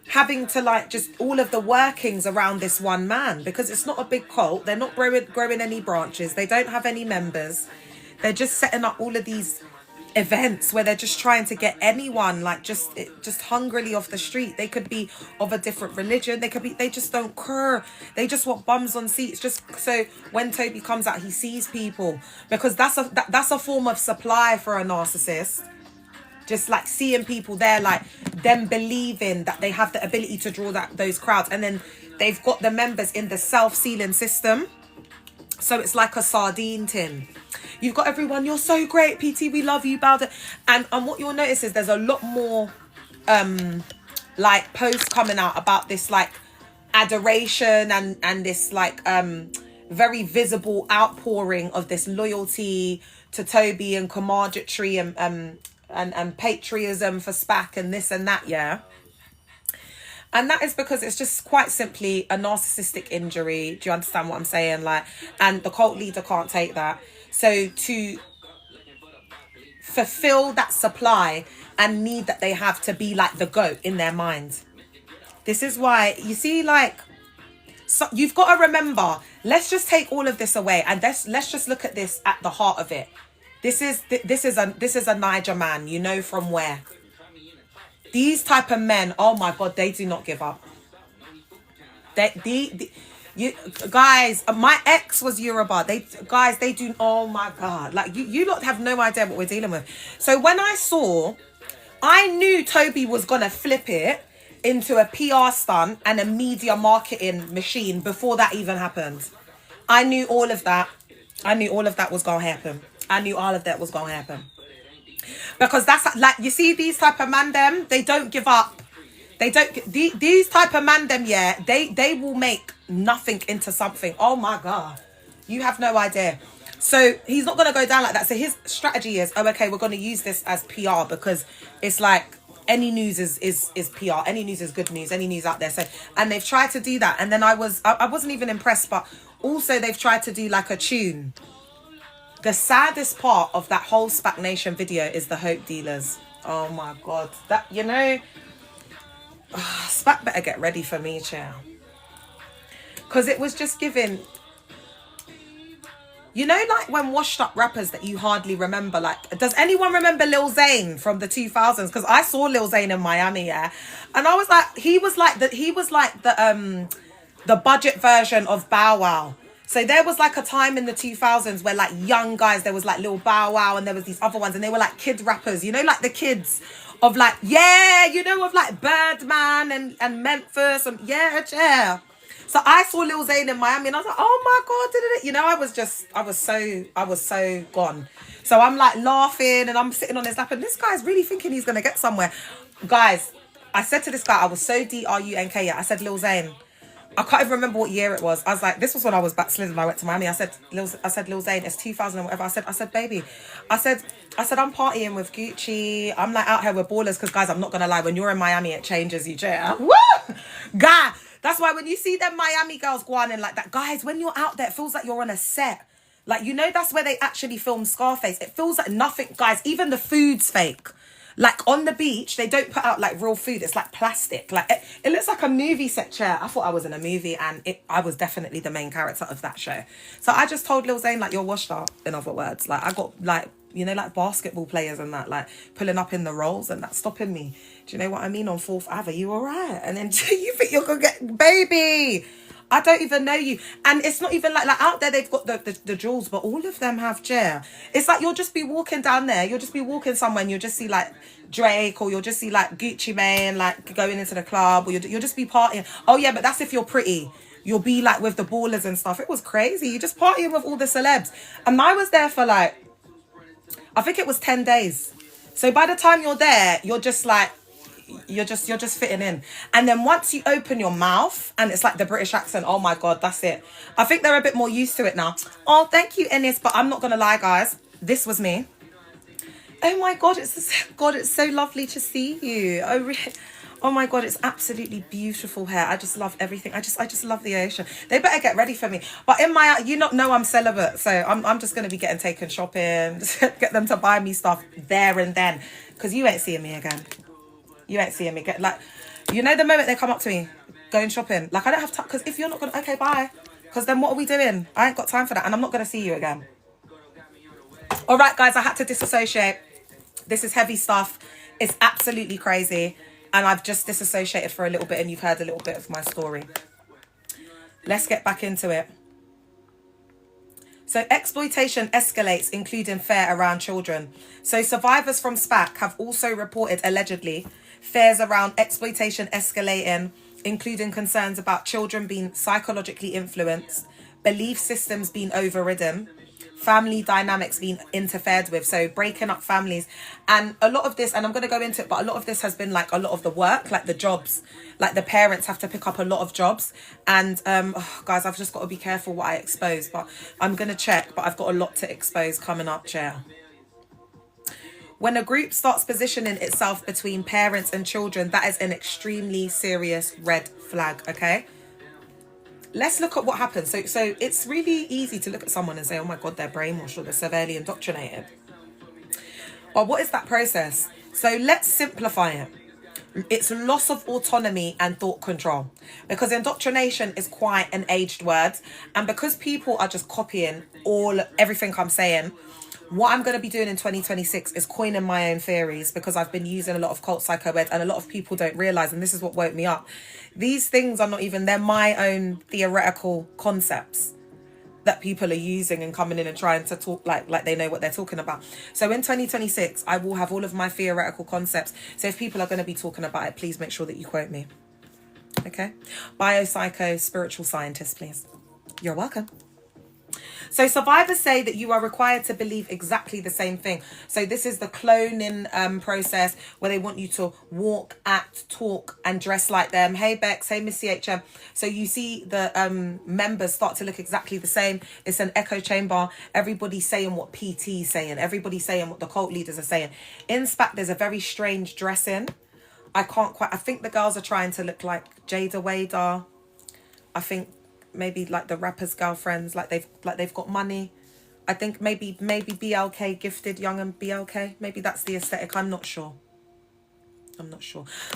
having to like just all of the workings around this one man, because it's not a big cult. They're not growing any branches. They don't have any members. They're just setting up all of these events where they're just trying to get anyone like just hungrily off the street. They could be of a different religion. They just don't care. They just want bums on seats, just so when Toby comes out, he sees people, because that's a form of supply for a narcissist. Just like seeing people there, like them believing that they have the ability to draw those crowds. And then they've got the members in the self-sealing system. So it's like a sardine tin. You've got everyone, you're so great, PT, we love you, Bowder. And what you'll notice is there's a lot more like posts coming out about this like adoration and this like very visible outpouring of this loyalty to Toby and camaraderie and patriotism for SPAC and this and that, yeah. And that is because it's just quite simply a narcissistic injury. Do you understand what I'm saying? Like, and the cult leader can't take that. So to fulfill that supply and need that they have to be like the GOAT in their mind. This is why, you see, like, so you've got to remember, let's just take all of this away and let's just look at this at the heart of it. This is a Niger man, you know from where. These type of men, oh my God, they do not give up. You guys, my ex was Yoruba. They do, oh my God, like you lot have no idea what we're dealing with. So when I knew Toby was gonna flip it into a PR stunt and a media marketing machine before that even happened. I knew all of that. I knew all of that was gonna happen. I knew all of that was gonna happen. Because that's like, you see these type of man them, they don't give up. They don't, these type of man them, yeah, they will make nothing into something. Oh my God. You have no idea. So he's not going to go down like that. So his strategy is, oh, okay, we're going to use this as PR because it's like any news is PR. Any news is good news. Any news out there. So, and they've tried to do that. And then I wasn't even impressed, but also they've tried to do like a tune. The saddest part of that whole SPAC Nation video is the hope dealers. Oh my God. That, you know, SPAC better get ready for me, chair. Because it was just giving, you know, like when washed up rappers that you hardly remember. Like, does anyone remember Lil Zane from the 2000s? Because I saw Lil Zane in Miami, yeah. And I was like, he was like the budget version of Bow Wow. So there was like a time in the 2000s where like young guys, there was like Lil Bow Wow and there was these other ones and they were like kid rappers, you know, like the kids of like, yeah, you know, of like Birdman and Memphis and yeah. So I saw Lil Zane in Miami and I was like, oh my God, you know, I was so gone. So I'm like laughing and I'm sitting on his lap and this guy's really thinking he's going to get somewhere. Guys, I said to this guy, I was so DRUNK, I said, Lil Zane, I can't even remember what year it was. I was like, this was when I was backsliding and I went to Miami. I said, Lil Zane, it's 2000 and whatever. I said, baby, I said, I'm partying with Gucci. I'm like out here with ballers because, guys, I'm not going to lie. When you're in Miami, it changes you, Jay. Woo! Guy, that's why when you see them Miami girls go on and like that, guys, when you're out there, it feels like you're on a set. Like, you know, that's where they actually filmed Scarface. It feels like nothing, guys, even the food's fake. Like on the beach, they don't put out like real food. It's like plastic. Like it looks like a movie set chair. I thought I was in a movie and I was definitely the main character of that show. So I just told Lil Zane, like, you're washed up, in other words. Like I got like, you know, like basketball players and that, like pulling up in the rolls and that stopping me. Do you know what I mean? On 4th Ave, you all right? And then you think you're going to get, baby, I don't even know you. And it's not even like out there they've got the jewels, but all of them have Jer. It's like you'll just be walking down there, you'll just be walking somewhere and you'll just see like Drake, or you'll just see like Gucci Mane like going into the club, or you'll just be partying. Oh yeah, but that's if you're pretty. You'll be like with the ballers and stuff. It was crazy. You're just partying with all the celebs. And I was there for like, I think it was 10 days. So by the time you're there, you're just like, you're just fitting in. And then once you open your mouth and it's like the British accent, oh my God, that's it. I think they're a bit more used to it now. Oh, thank you, Ennis. But I'm not gonna lie, guys, this was me. Oh my God, it's so lovely to see you. Oh my God, it's absolutely beautiful hair. I just love everything. I just love the ocean. They better get ready for me. But in my, you not know I'm celibate, so I'm just gonna be getting taken shopping, get them to buy me stuff there and then, because you ain't seeing me again. You ain't seeing me get like, you know, the moment they come up to me, going shopping, like I don't have time, because if you're not gonna, okay, bye. Because then what are we doing? I ain't got time for that, and I'm not gonna see you again. All right, guys, I had to disassociate. This is heavy stuff. It's absolutely crazy, and I've just disassociated for a little bit, and you've heard a little bit of my story. Let's get back into it. So exploitation escalates, including fear around children. So survivors from SPAC have also reported, allegedly, fears around exploitation escalating, including concerns about children being psychologically influenced, belief systems being overridden, family dynamics being interfered with, so breaking up families. And a lot of this, and I'm going to go into it, but a lot of this has been like a lot of the work, like the jobs, like the parents have to pick up a lot of jobs. And guys, I've just got to be careful what I expose, but I'm going to check, but I've got a lot to expose coming up, chair. When a group starts positioning itself between parents and children, that is an extremely serious red flag, okay? Let's look at what happens. So it's really easy to look at someone and say, oh my God, they're brainwashed or they're severely indoctrinated. Well, what is that process? So let's simplify it. It's loss of autonomy and thought control, because indoctrination is quite an aged word. And because people are just copying everything I'm saying, What I'm going to be doing in 2026 is coining my own theories, because I've been using a lot of cult psycho ed, and a lot of people don't realize, and this is what woke me up. These things are not even, they're my own theoretical concepts that people are using and coming in and trying to talk like they know what they're talking about. So in 2026, I will have all of my theoretical concepts. So if people are going to be talking about it, please make sure that you quote me. Okay? Biopsycho spiritual scientist, please. You're welcome. So survivors say that you are required to believe exactly the same thing. So this is the cloning process, where they want you to walk, act, talk, and dress like them. Hey Bex, hey Miss CHM. So you see the members start to look exactly the same. It's an echo chamber. Everybody's saying what PT is saying. Everybody's saying what the cult leaders are saying. In SPAC, there's a very strange dressing. I think the girls are trying to look like Jada Wader. I think maybe like the rappers' girlfriends, like they've got money. I think maybe BLK, gifted young and BLK. Maybe that's the aesthetic. I'm not sure.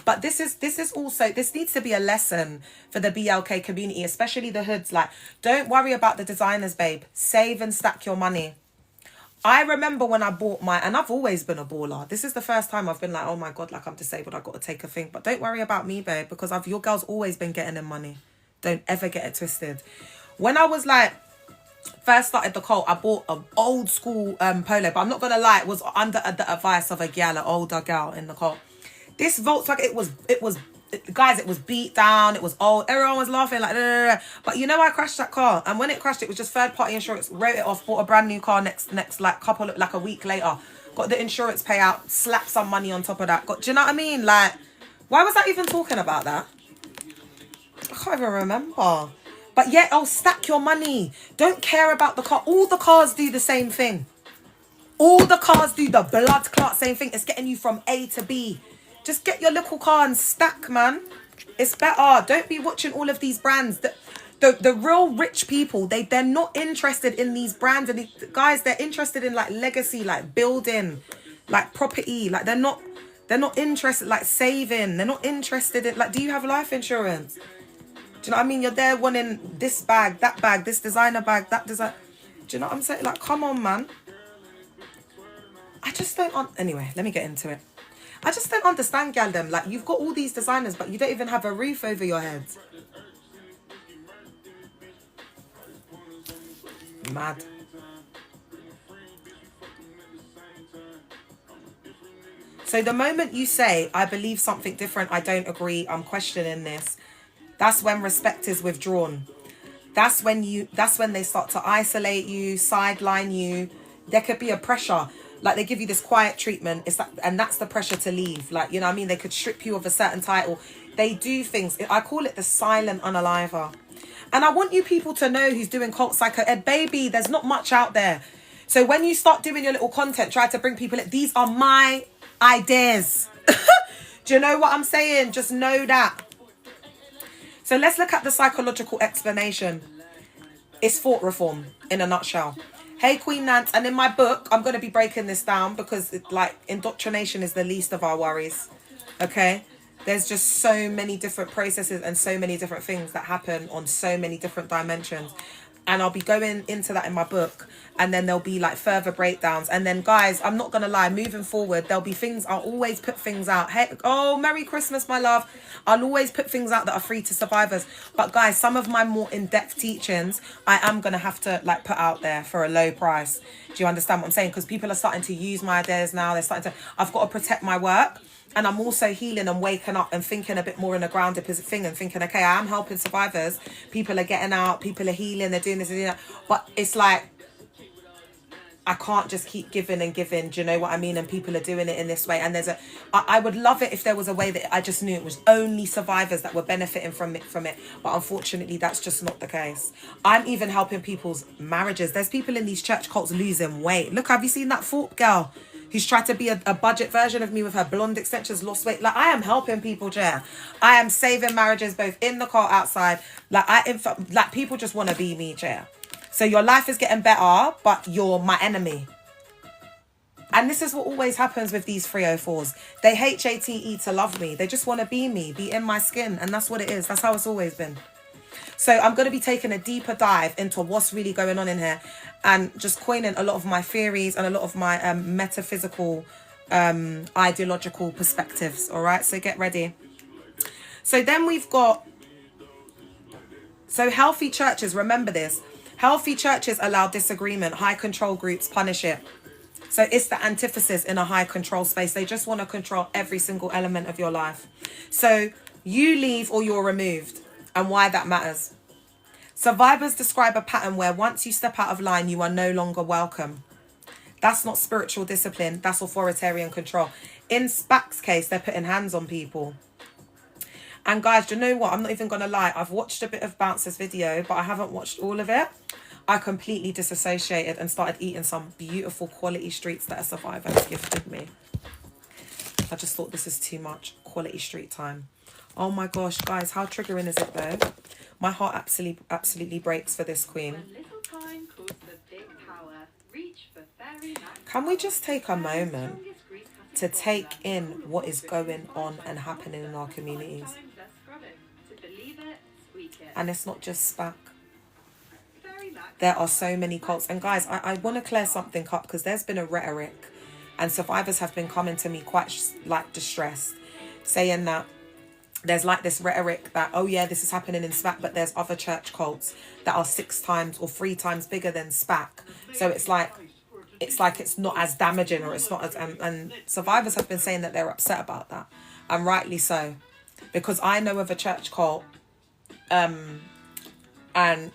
But this needs to be a lesson for the BLK community, especially the hoods. Like, don't worry about the designers, babe. Save and stack your money. I remember when I bought and I've always been a baller. This is the first time I've been like, oh my God, like I'm disabled, I've got to take a thing. But don't worry about me, babe, because your girl's always been getting in money. Don't ever get it twisted. When I was like, first started the cult, I bought an old school polo, but I'm not going to lie, it was under the advice of a gal, an older gal in the cult. This Volkswagen, guys, it was beat down, it was old, everyone was laughing like, but you know, I crashed that car, and when it crashed, it was just third party insurance, wrote it off, bought a brand new car next like a week later, got the insurance payout, slapped some money on top of that, do you know what I mean? Like, why was I even talking about that? I can't even remember. But yeah, stack your money. Don't care about the car. All the cars do the same thing. All the cars do the blood clot same thing. It's getting you from A to B. Just get your little car and stack, man. It's better. Don't be watching all of these brands. The real rich people, they're not interested in these brands. And guys, they're interested in like legacy, like building, like property. Like they're not interested, like saving. They're not interested in, like, do you have life insurance? Do you know what I mean? You're there wanting this bag, that bag, this designer bag, that design. Do you know what I'm saying? Like, come on, man. I just don't... Anyway, let me get into it. I just don't understand, gal, them. Like, you've got all these designers, but you don't even have a roof over your heads. Mad. So the moment you say, I believe something different, I don't agree, I'm questioning this, that's when respect is withdrawn. That's when they start to isolate you, sideline you. There could be a pressure. Like, they give you this quiet treatment. And that's the pressure to leave. Like, you know what I mean? They could strip you of a certain title. They do things. I call it the silent unaliver. And I want you people to know who's doing cult psycho ed. Baby, there's not much out there. So when you start doing your little content, try to bring people in. These are my ideas. Do you know what I'm saying? Just know that. So let's look at the psychological explanation. It's thought reform in a nutshell. Hey, Queen Nance. And in my book, I'm going to be breaking this down because indoctrination is the least of our worries. Okay? There's just so many different processes and so many different things that happen on so many different dimensions. And I'll be going into that in my book. And then there'll be like further breakdowns. And then, guys, I'm not going to lie, moving forward, there'll be things, I'll always put things out. Hey, oh, Merry Christmas, my love. I'll always put things out that are free to survivors. But guys, some of my more in-depth teachings, I am going to have to like put out there for a low price. Do you understand what I'm saying? Because people are starting to use my ideas now. I've got to protect my work. And I'm also healing and waking up and thinking a bit more in a grounded thing and thinking, okay, I am helping survivors. People are getting out. People are healing. They're doing this and doing that. But it's like, I can't just keep giving and giving. Do you know what I mean? And people are doing it in this way. And I would love it if there was a way that I just knew it was only survivors that were benefiting from it. But unfortunately, that's just not the case. I'm even helping people's marriages. There's people in these church cults losing weight. Look, have you seen that Thorpe girl who's tried to be a budget version of me with her blonde extensions, lost weight? Like, I am helping people, Jer. I am saving marriages both in the car, outside. Like, people just want to be me, Jer. So your life is getting better, but you're my enemy. And this is what always happens with these 304s. They HATE to love me. They just want to be me, be in my skin. And that's what it is. That's how it's always been. So I'm going to be taking a deeper dive into what's really going on in here, and just coining a lot of my theories and a lot of my metaphysical, ideological perspectives. All right, so get ready. So then we've got, so healthy churches, remember this, healthy churches allow disagreement, high control groups punish it. So it's the antithesis in a high control space. They just want to control every single element of your life. So you leave or you're removed, and why that matters. Survivors describe a pattern where once you step out of line, you are no longer welcome. That's not spiritual discipline. That's authoritarian control. In SPAC's case, they're putting hands on people. And guys, do you know what? I'm not even going to lie. I've watched a bit of Bouncer's video, but I haven't watched all of it. I completely disassociated and started eating some beautiful quality streets that a survivor has gifted me. I just thought, this is too much quality street time. Oh my gosh, guys, how triggering is it though? My heart absolutely breaks for this queen. Can we just take a moment to take in what is going on and happening in our communities? And it's not just SPAC. There are so many cults. And guys, I want to clear something up, because there's been a rhetoric, and survivors have been coming to me quite like distressed, saying that there's like this rhetoric that, oh yeah, this is happening in SPAC, but there's other church cults that are 6 times or 3 times bigger than SPAC. So it's like it's not as damaging, or it's not as, and survivors have been saying that they're upset about that, and rightly so, because I know of a church cult, and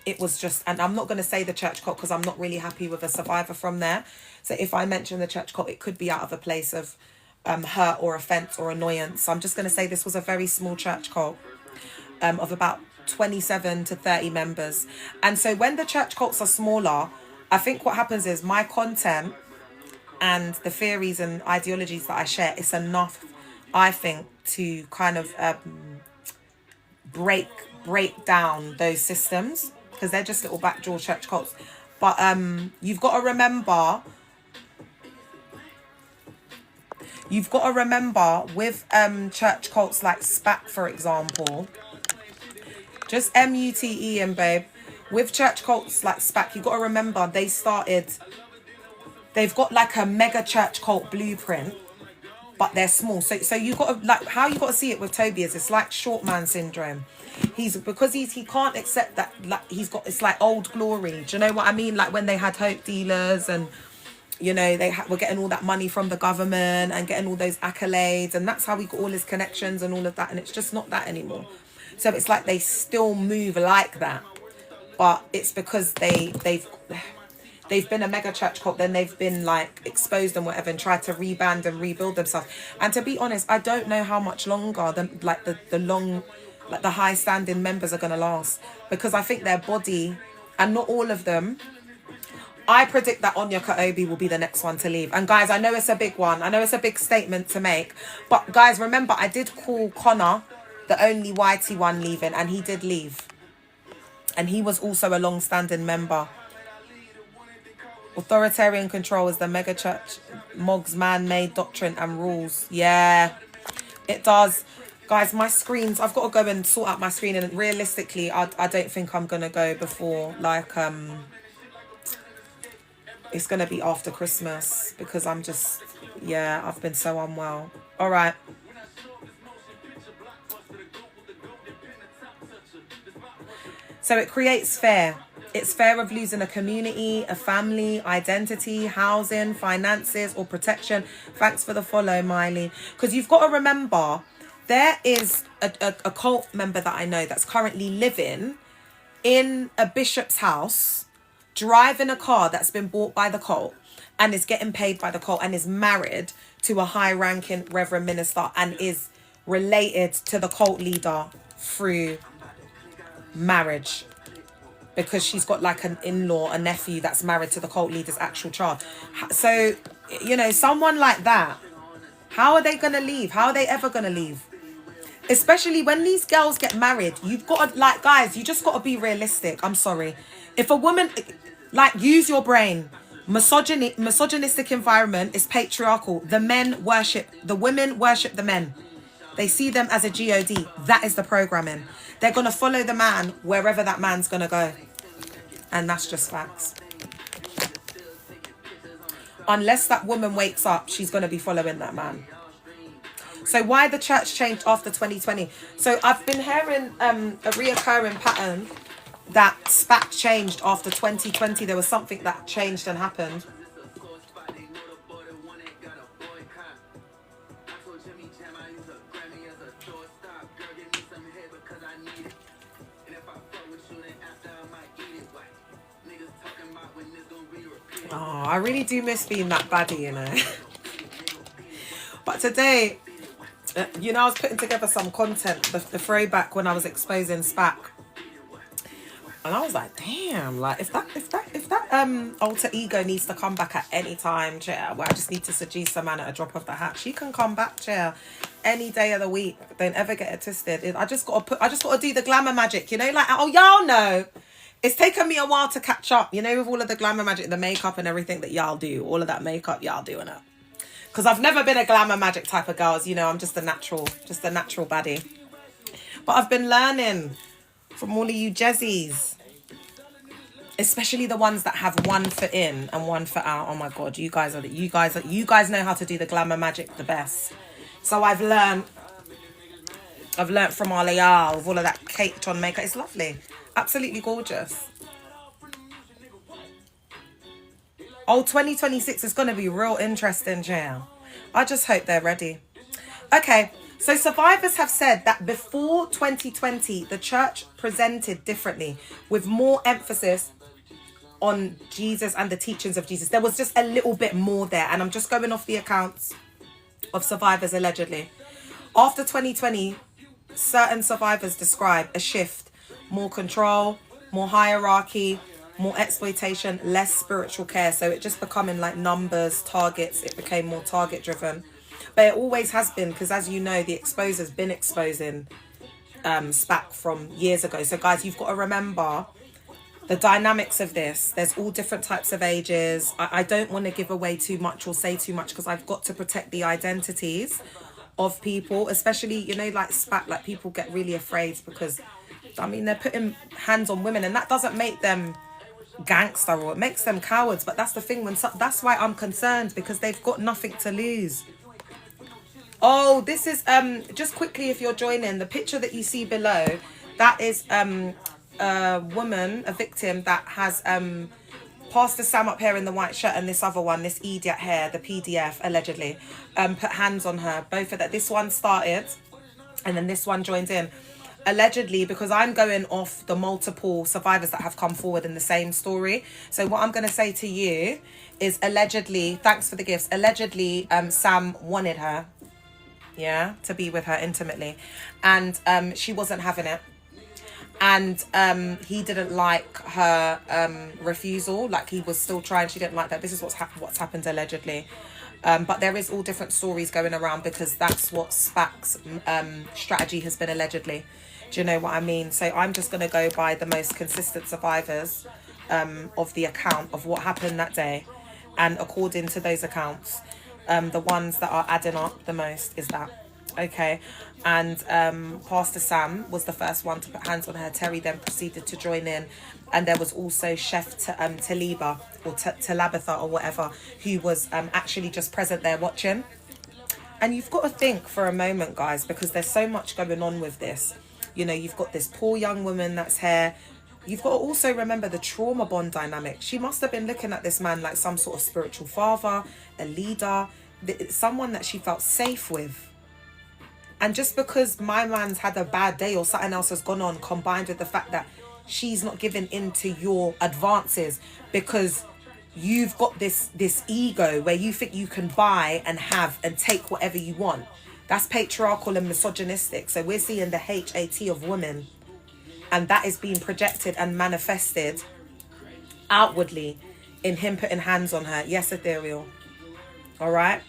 it was just, and I'm not going to say the church cult because I'm not really happy with a survivor from there. So if I mention the church cult, it could be out of a place of hurt or offense or annoyance. So I'm just going to say this was a very small church cult of about 27 to 30 members. And so when the church cults are smaller, I think what happens is my content and the theories and ideologies that I share, it's enough, I think, to kind of break down those systems, because they're just little backdoor church cults. But you've got to remember with church cults like SPAC, for example, just MUTE, and babe, with church cults like SPAC, you've got to remember they've got like a mega church cult blueprint, but they're small. So you got to, like, how you got to see it with Toby is it's like short man syndrome. He can't accept that, like, it's like old glory. Do you know what I mean? Like when they had hope dealers, and you know, they were getting all that money from the government and getting all those accolades, and that's how we got all his connections and all of that, and it's just not that anymore. So it's like they still move like that, but it's because they've been a mega church cult, then they've been like exposed and whatever, and tried to reband and rebuild themselves. And to be honest, I don't know how much longer the high standing members are going to last, because I think their body, and not all of them, I predict that Anya Kaobi will be the next one to leave. And guys, I know it's a big one, I know it's a big statement to make, but guys, remember, I did call Connor the only whitey one leaving, and he did leave, and he was also a long-standing member. Authoritarian control is the mega church Mog's man-made doctrine and rules. Yeah, it does. Guys, my screens, I've got to go and sort out my screen, and realistically, I don't think I'm going to go before, like, it's going to be after Christmas, because I'm just, yeah, I've been so unwell. All right. So it creates fear. It's fear of losing a community, a family, identity, housing, finances, or protection. Thanks for the follow, Miley. Because you've got to remember, there is a cult member that I know that's currently living in a bishop's house, driving a car that's been bought by the cult, and is getting paid by the cult, and is married to a high-ranking reverend minister, and is related to the cult leader through marriage, because she's got like an in-law, a nephew that's married to the cult leader's actual child. So, you know, someone like that, how are they going to leave? How are they ever going to leave? Especially when these girls get married, you've got to, like, guys, you just got to be realistic. I'm sorry. If a woman, like, use your brain. Misogynistic environment is patriarchal. The men worship, the women worship the men. They see them as a God. That is the programming. They're going to follow the man wherever that man's going to go. And that's just facts. Unless that woman wakes up, she's going to be following that man. So why the church changed after 2020? So I've been hearing a reoccurring pattern that SPAC changed after 2020. There was something that changed and happened. Oh, I really do miss being that baddie, you know. But today, you know, I was putting together some content, the throwback when I was exposing SPAC. And I was like, damn, like if that alter ego needs to come back at any time, chair, where I just need to seduce a man at a drop of the hat, she can come back, chair, any day of the week. Don't ever get it twisted. I just gotta do the glamour magic, you know, like, oh, y'all know. It's taken me a while to catch up, you know, with all of the glamour magic, the makeup and everything that y'all do, all of that makeup y'all doing it. Because I've never been a glamour magic type of girl, as you know, I'm just a natural baddie. But I've been learning from all of you Jezzies, especially the ones that have one foot in and one foot out. Oh my God, you guys know how to do the glamour magic the best. So I've learned from all of y'all with all of that caked on makeup. It's lovely. Absolutely gorgeous. Oh, 2026 is going to be real interesting, Jam. I just hope they're ready. Okay, so survivors have said that before 2020, the church presented differently with more emphasis on Jesus and the teachings of Jesus. There was just a little bit more there. And I'm just going off the accounts of survivors allegedly. After 2020, certain survivors describe a shift. More control, more hierarchy, more exploitation, less spiritual care. So it just becoming like numbers, targets. It became more target driven. But it always has been, because as you know, the exposer's been exposing SPAC from years ago. So guys, you've got to remember the dynamics of this. There's all different types of ages. I don't want to give away too much or say too much because I've got to protect the identities of people, especially, you know, like SPAC, like people get really afraid because, I mean, they're putting hands on women and that doesn't make them gangster or it makes them cowards. But that's the thing, that's why I'm concerned, because they've got nothing to lose. Oh, this is, just quickly, if you're joining, the picture that you see below, that is a woman, a victim that has Pastor Sam up here in the white shirt and this other one, this idiot hair, the PDF, allegedly, put hands on her. Both of that. This one started and then this one joined in. Allegedly, because I'm going off the multiple survivors that have come forward in the same story. So what I'm going to say to you is allegedly, thanks for the gifts, allegedly Sam wanted her, yeah, to be with her intimately. And she wasn't having it. And he didn't like her refusal, like he was still trying, she didn't like that. This is what's happened allegedly. But there is all different stories going around because that's what SPAC's strategy has been allegedly. Do you know what I mean? So I'm just going to go by the most consistent survivors of the account of what happened that day. And according to those accounts, the ones that are adding up the most is that. Okay. And Pastor Sam was the first one to put hands on her. Terry then proceeded to join in. And there was also Chef Taliba or Talabatha or whatever, who was actually just present there watching. And you've got to think for a moment, guys, because there's so much going on with this. You know, you've got this poor young woman that's here. You've got to also remember the trauma bond dynamic. She must have been looking at this man like some sort of spiritual father, a leader, someone that she felt safe with. And just because my man's had a bad day or something else has gone on, combined with the fact that she's not giving in to your advances because you've got this ego where you think you can buy and have and take whatever you want. That's patriarchal and misogynistic. So we're seeing the HAT of women, and that is being projected and manifested outwardly in him putting hands on her. Yes, Ethereal. All right.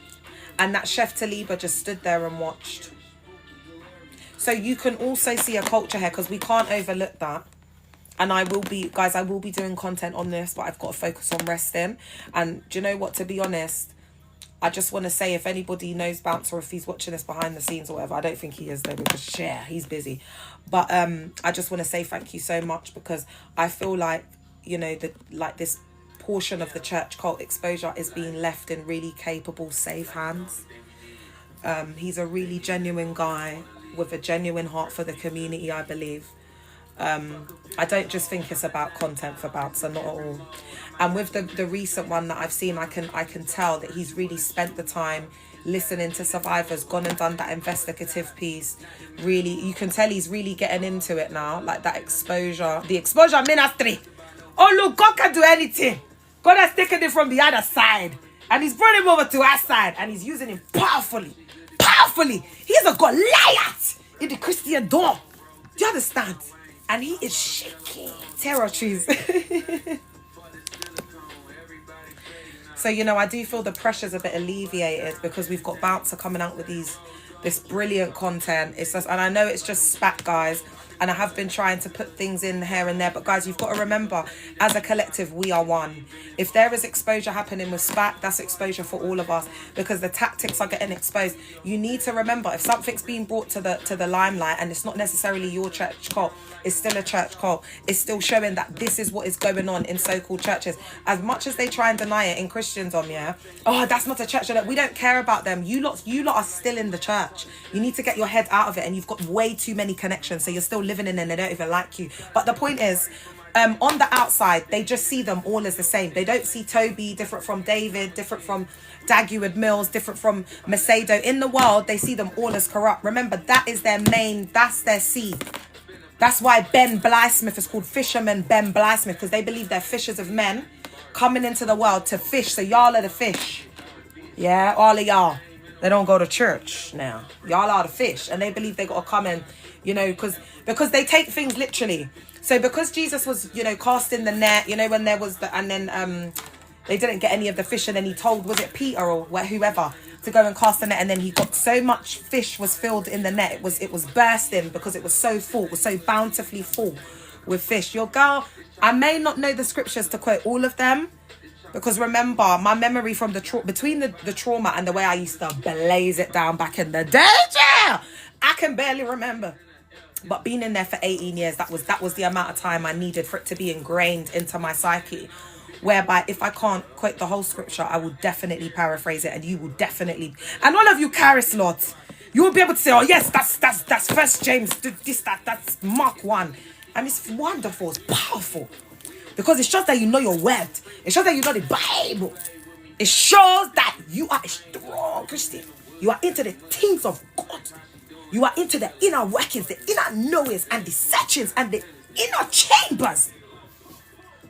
And that Chef Taliba just stood there and watched. So you can also see a culture here, because we can't overlook that. And I will be doing content on this, but I've got to focus on resting. And do you know what? To be honest, I just want to say, if anybody knows Bounce or if he's watching this behind the scenes or whatever, I don't think he is though, because he's busy. But I just want to say thank you so much, because I feel like, you know, this portion of the church cult exposure is being left in really capable, safe hands. He's a really genuine guy with a genuine heart for the community, I believe. I don't just think it's about content for Bouncer, not at all. And with the recent one that I've seen, I can tell that he's really spent the time listening to survivors, gone and done that investigative piece. Really, you can tell he's really getting into it now, like that exposure, the exposure ministry. Oh look, God can do anything. God has taken it from the other side and he's brought him over to our side and he's using him powerfully. He's a Goliath in the Christian door. Do you understand? And he is shaking territories. So, you know, I do feel the pressure's a bit alleviated, because we've got Bouncer coming out with this brilliant content. It's just, and I know it's just SPAC, guys, and I have been trying to put things in here and there, but guys, you've got to remember, as a collective, we are one. If there is exposure happening with SPAC, that's exposure for all of us, because the tactics are getting exposed. You need to remember, if something's being brought to the limelight, and it's not necessarily your church cult, it's still a church cult. It's still showing that this is what is going on in so-called churches. As much as they try and deny it in Christendom, yeah, oh, that's not a church. We don't care about them. You lot are still in the church. You need to get your head out of it, and you've got way too many connections, so you're still living in it and they don't even like you. But the point is, on the outside, they just see them all as the same. They don't see Toby different from David, different from Dagwood Mills, different from Macedo. In the world, they see them all as corrupt. Remember, that is that's their seed. That's why Ben Blythesmith is called Fisherman Ben Blythesmith, because they believe they're fishers of men coming into the world to fish. So y'all are the fish. Yeah, all of y'all. They don't go to church now. Y'all are the fish. And they believe they got to come in, you know, because they take things literally. So because Jesus was, you know, casting the net, you know, when there was and then they didn't get any of the fish, and then he told, was it Peter or whoever, to go and cast the net, and then he got so much fish was filled in the net, it was bursting, because it was so full, it was so bountifully full with fish. Your girl, I may not know the scriptures to quote all of them, because remember, my memory from between the trauma and the way I used to blaze it down back in the day, yeah, I can barely remember. But being in there for 18 years, that was the amount of time I needed for it to be ingrained into my psyche. Whereby, if I can't quote the whole scripture, I will definitely paraphrase it, and you will definitely, and all of you Charis lots, you will be able to say, oh yes, that's First James, that's Mark 1, and it's wonderful, it's powerful, because it shows that you know your word. It shows that you know the Bible. It shows that you are a strong Christian. You are into the things of God. You are into the inner workings, the inner knowings, and the searchings, and the inner chambers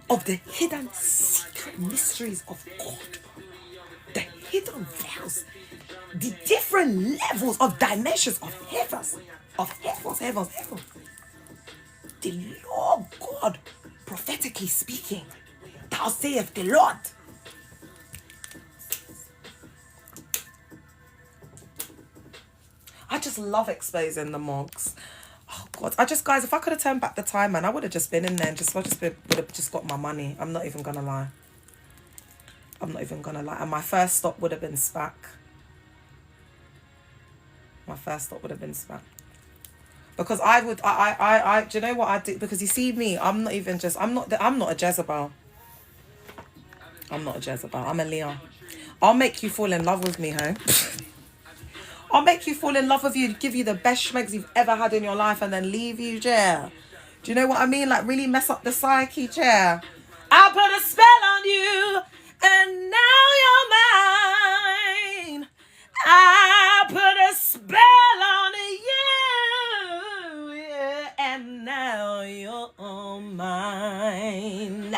of the hidden secret mysteries of God. The hidden veils. The different levels of dimensions of heavens. Heavens. The Lord God, prophetically speaking, thou sayest the Lord. I just love exposing the monks. Oh God, guys, if I could have turned back the time, man, I would have just been in there and would have just got my money. I'm not even gonna lie. And my first stop would have been SPAC. Because I do you know what I do? Because you see me, I'm not a Jezebel. I'm a Leo. I'll make you fall in love with me, ho. I'll make you fall in love with you, give you the best schmegs you've ever had in your life, and then leave you, yeah. Do you know what I mean? Like, really mess up the psyche, yeah. I put a spell on you, and now you're mine. I put a spell on you, yeah, and now you're mine.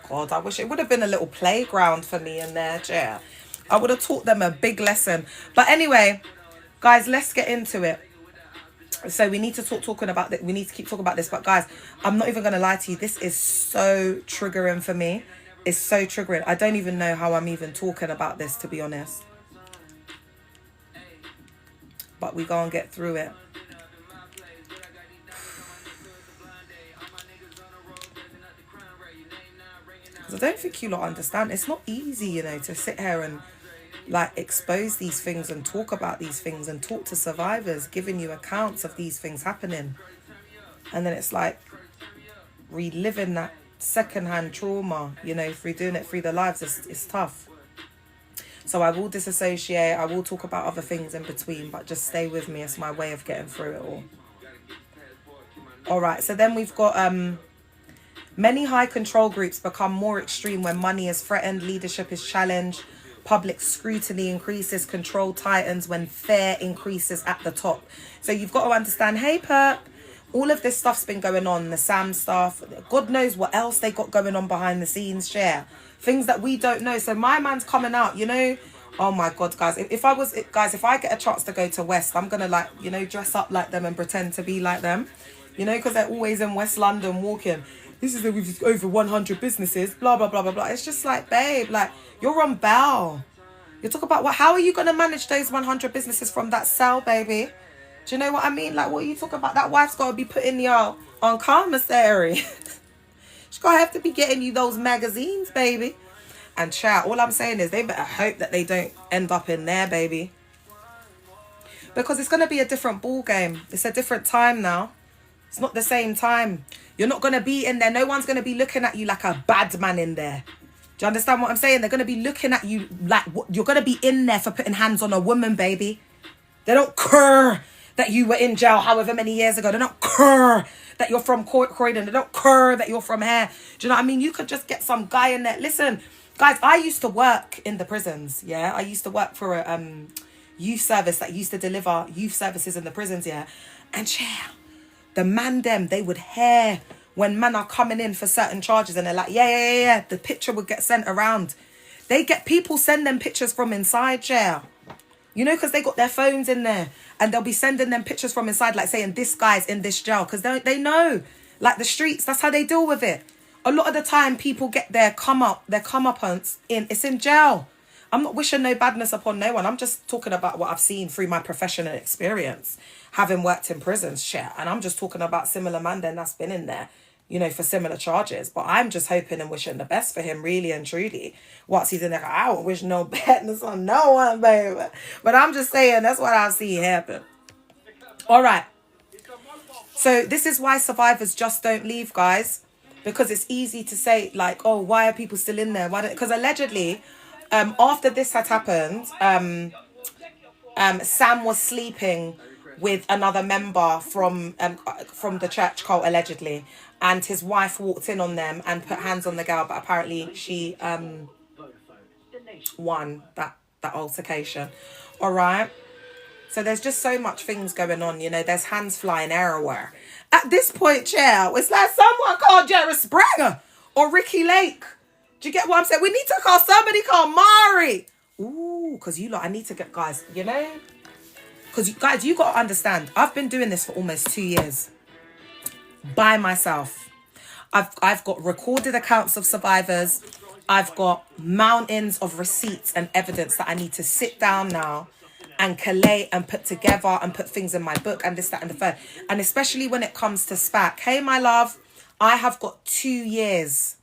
God, I wish it would have been a little playground for me in there, yeah. I would have taught them a big lesson. But anyway, guys, let's get into it. So we need to talking about that. We need to keep talking about this. But guys, I'm not even going to lie to you. This is so triggering for me. It's so triggering. I don't even know how I'm even talking about this, to be honest. But we go and get through it. I don't think you lot understand. It's not easy, you know, to sit here and like expose these things and talk about these things and talk to survivors, giving you accounts of these things happening. And then it's like reliving that secondhand trauma, you know, through doing it through their lives. It's tough. So I will disassociate. I will talk about other things in between, but just stay with me. It's my way of getting through it all. All right. So then we've got many high control groups become more extreme when money is threatened, leadership is challenged, public scrutiny increases, control tightens when fear increases at the top. So you've got to understand, hey, Perp, all of this stuff's been going on, the Sam stuff. God knows what else they got going on behind the scenes, share. Things that we don't know. So my man's coming out, you know. Oh my God, guys. If I get a chance to go to West, I'm going to, like, you know, dress up like them and pretend to be like them. You know, because they're always in West London walking. This is with over 100 businesses, blah, blah, blah, blah, blah. It's just like, babe, like, you're on Bell. You talk about, how are you going to manage those 100 businesses from that cell, baby? Do you know what I mean? Like, what are you talking about? That wife's got to be putting you on commissary. She's got to have to be getting you those magazines, baby. And chat, all I'm saying is they better hope that they don't end up in there, baby. Because it's going to be a different ball game. It's a different time now. It's not the same time. You're not going to be in there. No one's going to be looking at you like a bad man in there. Do you understand what I'm saying? They're going to be looking at you like you're going to be in there for putting hands on a woman, baby. They don't care that you were in jail however many years ago. They don't care that you're from Croydon. They don't care that you're from here. Do you know what I mean? You could just get some guy in there. Listen, guys, I used to work in the prisons, yeah? I used to work for a youth service that used to deliver youth services in the prisons, yeah? And yeah, the man them, they would hear when men are coming in for certain charges and they're like, yeah. The picture would get sent around. They get people send them pictures from inside jail. You know, because they got their phones in there and they'll be sending them pictures from inside, like saying this guy's in this jail, because they know, like the streets, that's how they deal with it. A lot of the time people get their comeuppance it's in jail. I'm not wishing no badness upon no one. I'm just talking about what I've seen through my professional experience, having worked in prisons, shit. And I'm just talking about similar man then that's been in there, you know, for similar charges. But I'm just hoping and wishing the best for him, really and truly. Once he's in there, I don't wish no badness on no one, baby. But I'm just saying, that's what I've seen happen. All right. So this is why survivors just don't leave, guys. Because it's easy to say, like, oh, why are people still in there? Because allegedly, after this had happened, Sam was sleeping with another member from the church cult, allegedly. And his wife walked in on them and put hands on the girl, but apparently she won that altercation. All right. So there's just so much things going on, you know. There's hands flying everywhere. At this point, chair, it's like someone called Jerry Springer or Ricky Lake. Do you get what I'm saying? We need to call somebody called Mari. Ooh, because you lot, I need to get, guys, you know. Because, guys, you got to understand, I've been doing this for almost 2 years. By myself. I've got recorded accounts of survivors. I've got mountains of receipts and evidence that I need to sit down now and collate and put together and put things in my book and this, that, and the third. And especially when it comes to SPAC. Hey, my love, I have got 2 years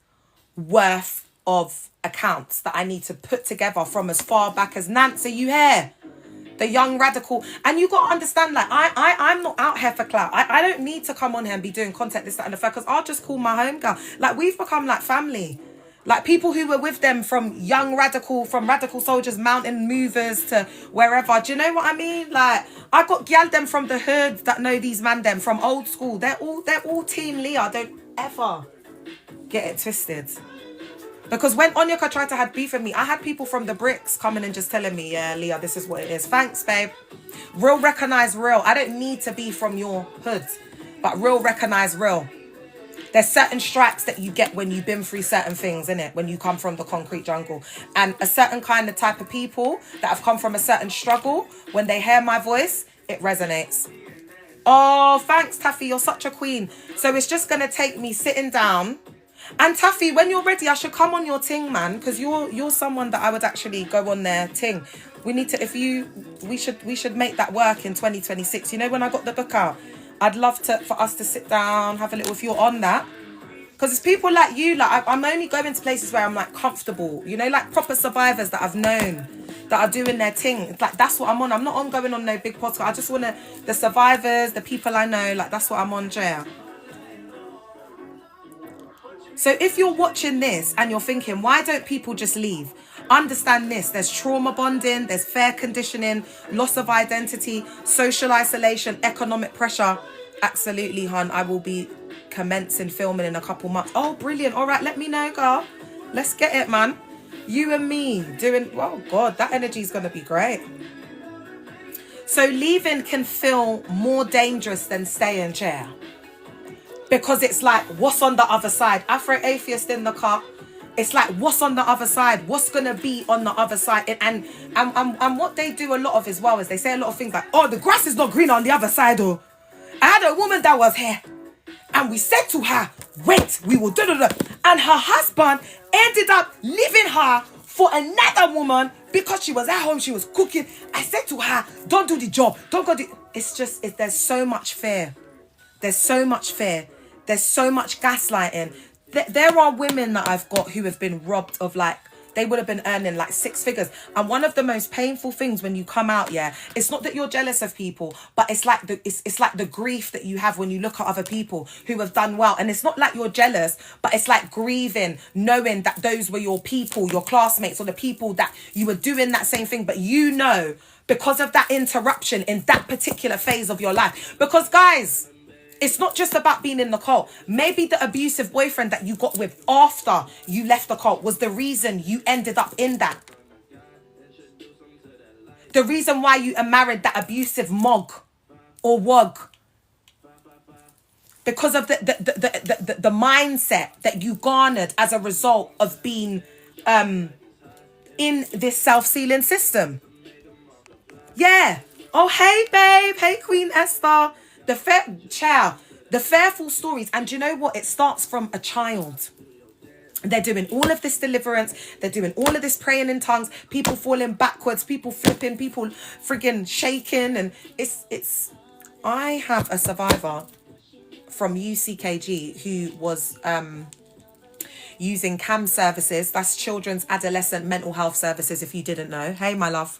worth of accounts that I need to put together from as far back as Nancy, you hear? The young radical. And you got to understand, like, I'm not out here for clout. I don't need to come on here and be doing content, this, that, and the third, because I'll just call my home girl. Like, we've become like family. Like, people who were with them from young radical, from radical soldiers, mountain movers to wherever. Do you know what I mean? Like, I got gal them from the hood that know these man them from old school. They're all Team Leah. Don't ever get it twisted. Because when Onyeka tried to have beef with me, I had people from the bricks coming and just telling me, yeah, Leah, this is what it is. Thanks, babe. Real recognize real. I don't need to be from your hood, but real recognize real. There's certain stripes that you get when you've been through certain things, innit? When you come from the concrete jungle. And a certain kind of type of people that have come from a certain struggle, when they hear my voice, it resonates. Oh, thanks, Taffy. You're such a queen. So it's just going to take me sitting down. And Taffy, when you're ready, I should come on your ting, man. Because you're someone that I would actually go on their ting. We need to, we should make that work in 2026. You know, when I got the book out, I'd love for us to sit down, have a little, if you're on that, Because it's people like you, like I'm only going to places where I'm like comfortable, you know, like proper survivors that I've known that are doing their thing. It's like, that's what I'm on. I'm not on going on no big podcast. I just want to, the survivors, the people I know, like that's what I'm on, Jaya. So if you're watching this and you're thinking, why don't people just leave? Understand this. There's trauma bonding, there's fair conditioning, loss of identity, social isolation, economic pressure. Absolutely, hon. I will be commencing filming in a couple months. Oh, brilliant. All right, let me know, girl. Let's get it, man. You and me doing, oh God, that energy is going to be great. So leaving can feel more dangerous than staying, Chair. Because it's like, what's on the other side? Afro-atheist in the car. It's like, what's on the other side? What's going to be on the other side? And what they do a lot of as well is they say a lot of things like, oh, the grass is not green on the other side. Oh, I had a woman that was here. And we said to her, wait, we will do. And her husband ended up leaving her for another woman because she was at home. She was cooking. I said to her, don't do the job. Don't go. It's just, there's so much fear. There's so much fear. There's so much gaslighting. There are women that I've got who have been robbed of, like, they would have been earning like 6 figures. And one of the most painful things when you come out, yeah, it's not that you're jealous of people, but it's like it's like the grief that you have when you look at other people who have done well. And it's not like you're jealous, but it's like grieving, knowing that those were your people, your classmates, or the people that you were doing that same thing. But you know, because of that interruption in that particular phase of your life. Because guys, it's not just about being in the cult. Maybe the abusive boyfriend that you got with after you left the cult was the reason you ended up in that. The reason why you married that abusive mog or wog. Because of the mindset that you garnered as a result of being in this self-sealing system. Yeah. Oh, hey, babe. Hey, Queen Esther. The fearful stories. And you know what? It starts from a child. They're doing all of this deliverance. They're doing all of this praying in tongues. People falling backwards. People flipping. People friggin' shaking. And it's. I have a survivor from UCKG who was using CAM services. That's Children's Adolescent Mental Health Services, if you didn't know. Hey, my love.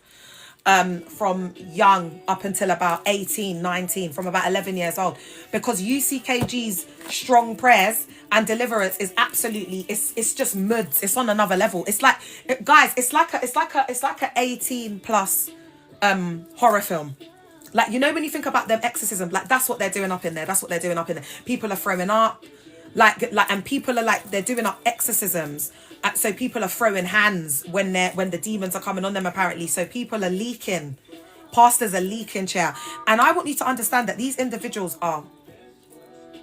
From young up until about 18, 19, from about 11 years old, because UCKG's strong prayers and deliverance is absolutely, it's just moods. It's on another level. It's like, guys, it's like a 18 plus horror film. Like, you know, when you think about them exorcism, like that's what they're doing up in there. That's what they're doing up in there. People are throwing up, like, and people are like, they're doing up exorcisms. So people are throwing hands when the demons are coming on them, apparently. So people are leaking. Pastors are leaking, Chair. And I want you to understand that these individuals are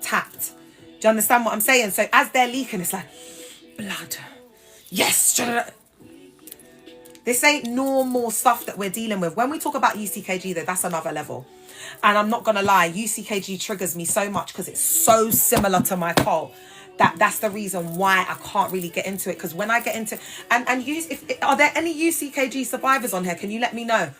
tapped. Do you understand what I'm saying? So as they're leaking, it's like, blood. Yes. This ain't normal stuff that we're dealing with. When we talk about UCKG, though, that's another level. And I'm not going to lie, UCKG triggers me so much because it's so similar to my cult. That's the reason why I can't really get into it. Because when I get into... are there any UCKG survivors on here? Can you let me know?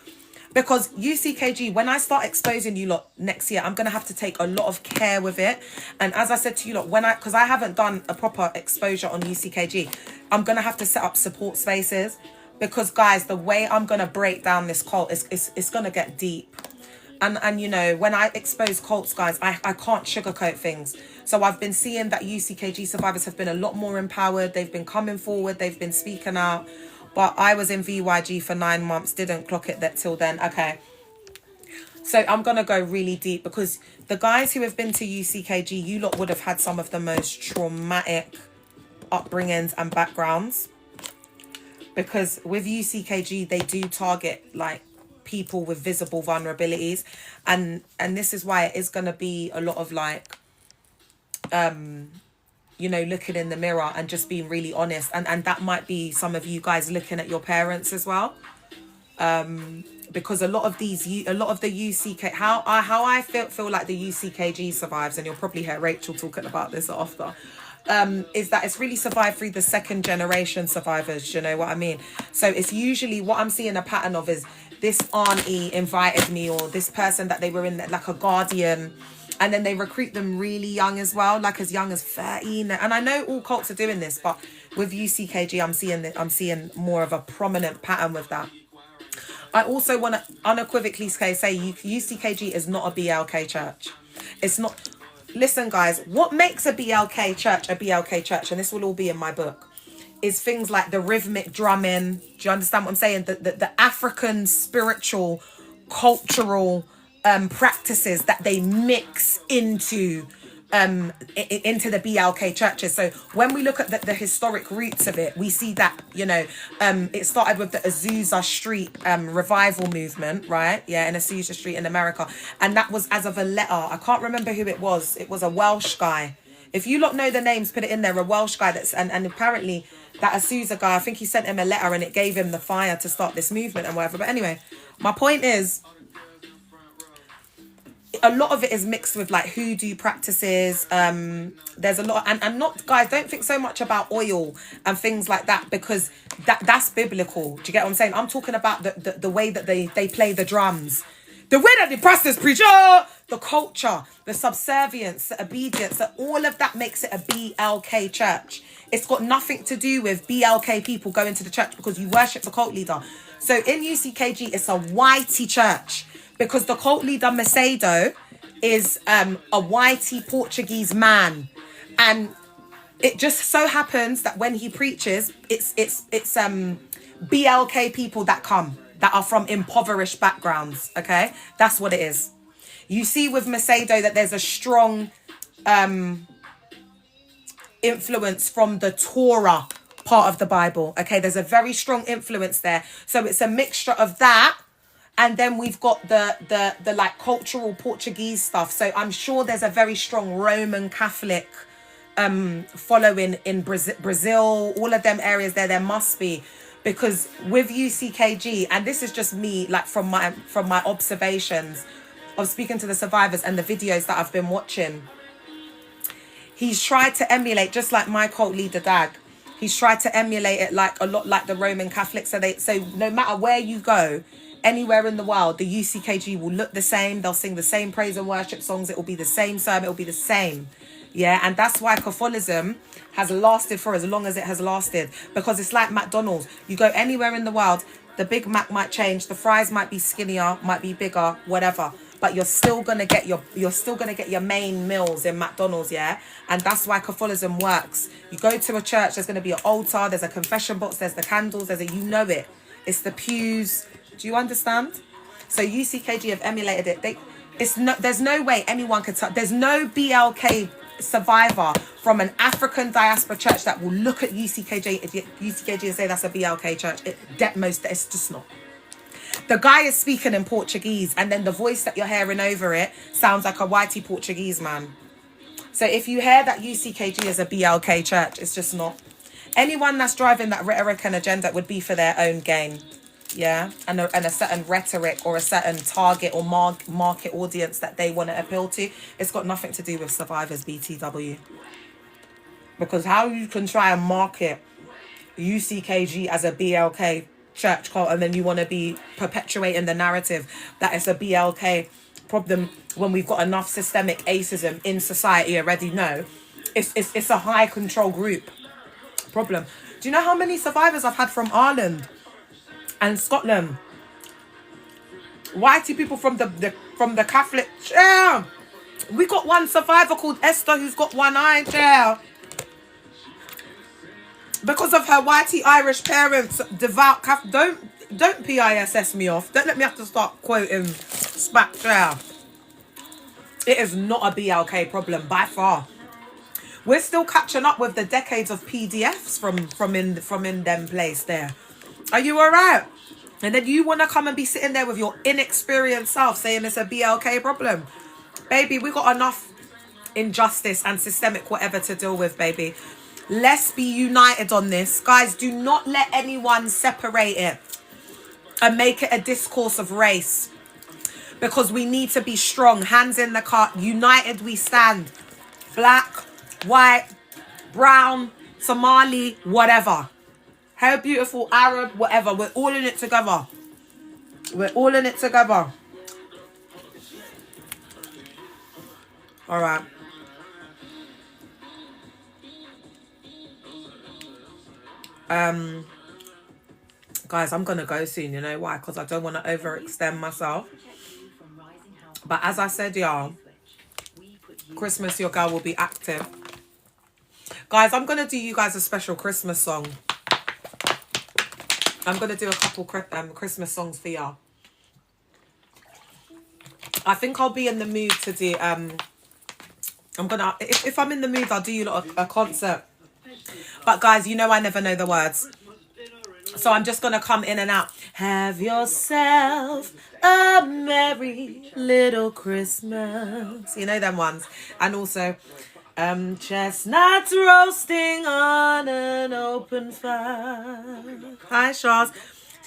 Because UCKG, when I start exposing you lot next year, I'm going to have to take a lot of care with it. And as I said to you lot, because I haven't done a proper exposure on UCKG, I'm going to have to set up support spaces. Because, guys, the way I'm going to break down this cult, it's going to get deep. And you know, when I expose cults, guys, I can't sugarcoat things. So I've been seeing that UCKG survivors have been a lot more empowered. They've been coming forward. They've been speaking out. But I was in VYG for 9 months. Didn't clock it that till then. Okay. So I'm going to go really deep because the guys who have been to UCKG, you lot would have had some of the most traumatic upbringings and backgrounds. Because with UCKG, they do target, like, people with visible vulnerabilities, and this is why it is going to be a lot of, like, you know, looking in the mirror and just being really honest, and that might be some of you guys looking at your parents as well, because a lot of the UCK, how I feel like the UCKG survives, and you'll probably hear Rachel talking about this after, is that it's really survived through the second generation survivors. You know what I mean? So it's usually what I'm seeing a pattern of is this auntie invited me, or this person that they were in like a guardian And then they recruit them really young as well, like as young as 13. And I know all cults are doing this, but with UCKG, I'm seeing more of a prominent pattern with that. I also want to unequivocally say UCKG is not a BLK church. It's not. Listen, guys, what makes a BLK church, and this will all be in my book, is things like the rhythmic drumming. Do you understand what I'm saying? The African spiritual, cultural practices that they mix into the BLK churches. So when we look at the historic roots of it, we see that, you know, it started with the Azusa Street revival movement, right? Yeah, in Azusa Street in America. And that was as of a letter. I can't remember who it was. It was a Welsh guy. If you lot know the names, put it in there. A Welsh guy and apparently that Azusa guy, I think he sent him a letter and it gave him the fire to start this movement and whatever. But anyway, my point is, a lot of it is mixed with like hoodoo practices. There's a lot, and not, guys, don't think so much about oil and things like that, because that's biblical. Do you get what I'm saying? I'm talking about the way that they play the drums, the way that the pastors preach, the culture, the subservience, the obedience, that all of that makes it a BLK church. It's got nothing to do with BLK people going to the church because you worship the cult leader. So in UCKG, it's a whitey church, because the cult leader Macedo is a whitey Portuguese man, and it just so happens that when he preaches, it's BLK people that come that are from impoverished backgrounds. Okay, that's what it is. You see with Macedo that there's a strong influence from the Torah part of the Bible. Okay, there's a very strong influence there. So it's a mixture of that. And then we've got the like cultural Portuguese stuff. So I'm sure there's a very strong Roman Catholic following in Brazil, all of them areas there must be, because with UCKG, and this is just me, like from my observations of speaking to the survivors and the videos that I've been watching, he's tried to emulate, just like my cult leader Dag, he's tried to emulate it like a lot like the Roman Catholics. So no matter where you go, anywhere in the world, the UCKG will look the same. They'll sing the same praise and worship songs. It will be the same sermon. It will be the same. Yeah, and that's why Catholicism has lasted for as long as it has lasted, because it's like McDonald's. You go anywhere in the world, the Big Mac might change, the fries might be skinnier, might be bigger, whatever, but you're still gonna get your main meals in McDonald's, yeah. And that's why Catholicism works. You go to a church, there's gonna be an altar, there's a confession box, there's the candles, you know it. It's the pews. Do you understand? So UCKG have emulated it. There's no way anyone could touch. There's no BLK survivor from an African diaspora church that will look at UCKG and say that's a BLK church. It's just not. The guy is speaking in Portuguese, and then the voice that you're hearing over it sounds like a whitey Portuguese man. So if you hear that UCKG is a BLK church, it's just not. Anyone that's driving that rhetoric and agenda would be for their own gain. Yeah, and a certain rhetoric or a certain target or market audience that they want to appeal to. It's got nothing to do with survivors, BTW. Because how you can try and market UCKG as a BLK church cult, and then you want to be perpetuating the narrative that it's a BLK problem when we've got enough systemic ageism in society already. No, it's a high control group problem. Do you know how many survivors I've had from Ireland and Scotland? Whitey people from the Catholic. Yeah, we got one survivor called Esther who's got one eye. Yeah, because of her whitey Irish parents, devout Catholic. Don't PISS me off. Don't let me have to start quoting SPAC. Yeah, it is not a BLK problem by far. We're still catching up with the decades of PDFs from in them place there. Are you all right? And then you want to come and be sitting there with your inexperienced self saying it's a BLK problem. Baby, we got enough injustice and systemic whatever to deal with, baby. Let's be united on this. Guys, do not let anyone separate it and make it a discourse of race. Because we need to be strong. Hands in the cut. United we stand. Black, white, brown, Somali, whatever. How beautiful, Arab, whatever. We're all in it together. We're all in it together. All right. Guys, I'm gonna go soon. You know why? Because I don't want to overextend myself. But as I said, y'all, Christmas, your girl will be active. Guys, I'm gonna do you guys a special Christmas song. I'm gonna do a couple Christmas songs for y'all. I think I'll be in the mood to do if I'm in the mood, I'll do you lot a concert. But guys, you know I never know the words. So I'm just going to come in and out. Have yourself a merry little Christmas. You know them ones. And also, chestnuts roasting on an open fire. Hi, Charles.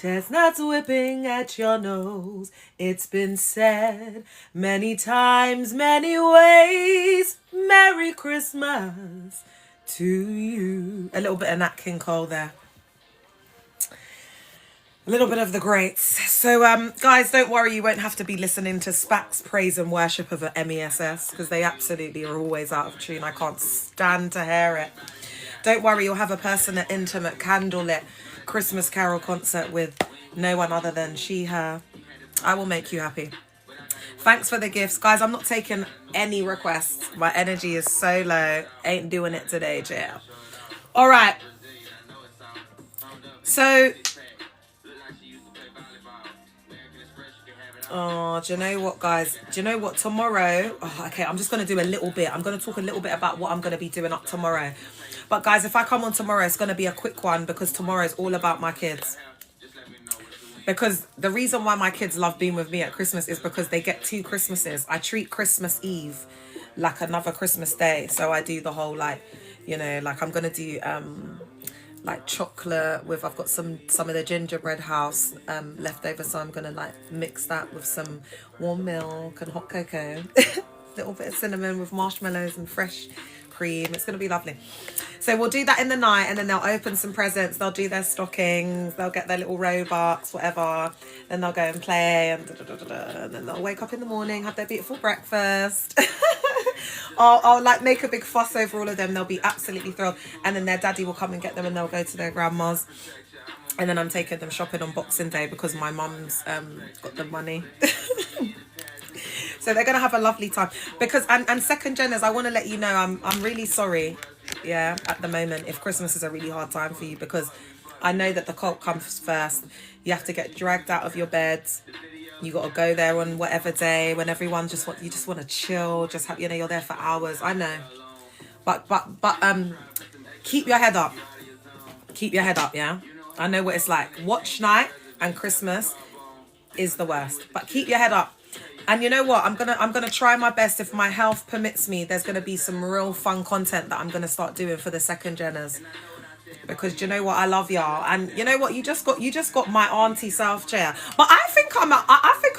Chestnuts whipping at your nose. It's been said many times, many ways. Merry Christmas to you. A little bit of Nat King Cole there. A little bit of the greats. So, guys, don't worry. You won't have to be listening to SPAC's praise and worship of a MESS because they absolutely are always out of tune. I can't stand to hear it. Don't worry. You'll have a personal, intimate, candlelit Christmas carol concert with no one other than she, her. I will make you happy. Thanks for the gifts. Guys, I'm not taking any requests. My energy is so low. Ain't doing it today, Jill. All right. So... oh, do you know what, guys? Do you know what? Tomorrow... oh, okay, I'm just going to do a little bit. I'm going to talk a little bit about what I'm going to be doing up tomorrow. But, guys, if I come on tomorrow, it's going to be a quick one because tomorrow is all about my kids. Because the reason why my kids love being with me at Christmas is because they get 2 Christmases. I treat Christmas Eve like another Christmas day. So I do the whole, like, you know, like I'm going to do... like chocolate with, I've got some of the gingerbread house left over, so I'm gonna like mix that with some warm milk and hot cocoa, little bit of cinnamon with marshmallows and fresh cream. It's gonna be lovely. So we'll do that in the night, and then they'll open some presents, they'll do their stockings, they'll get their little Robux, whatever, then they'll go and play, and and then they'll wake up in the morning, have their beautiful breakfast. I'll like make a big fuss over all of them. They'll be absolutely thrilled, and then their daddy will come and get them, and they'll go to their grandma's, and then I'm taking them shopping on Boxing Day because my mum's got the money. So they're gonna have a lovely time. Because and second geners, I want to let you know I'm really sorry, yeah, at the moment if Christmas is a really hard time for you, because I know that the cult comes first. You have to get dragged out of your bed. You got to go there on whatever day when everyone you just want to chill, just have, you know, you're there for hours. I know, but keep your head up. Keep your head up, yeah. I know what it's like. Watch night and Christmas is the worst, but keep your head up. And you know what? I'm gonna try my best. If my health permits me, there's gonna be some real fun content that I'm gonna start doing for the second geners. Because do you know what, I love y'all, and you know what, you just got my auntie self chair. But I think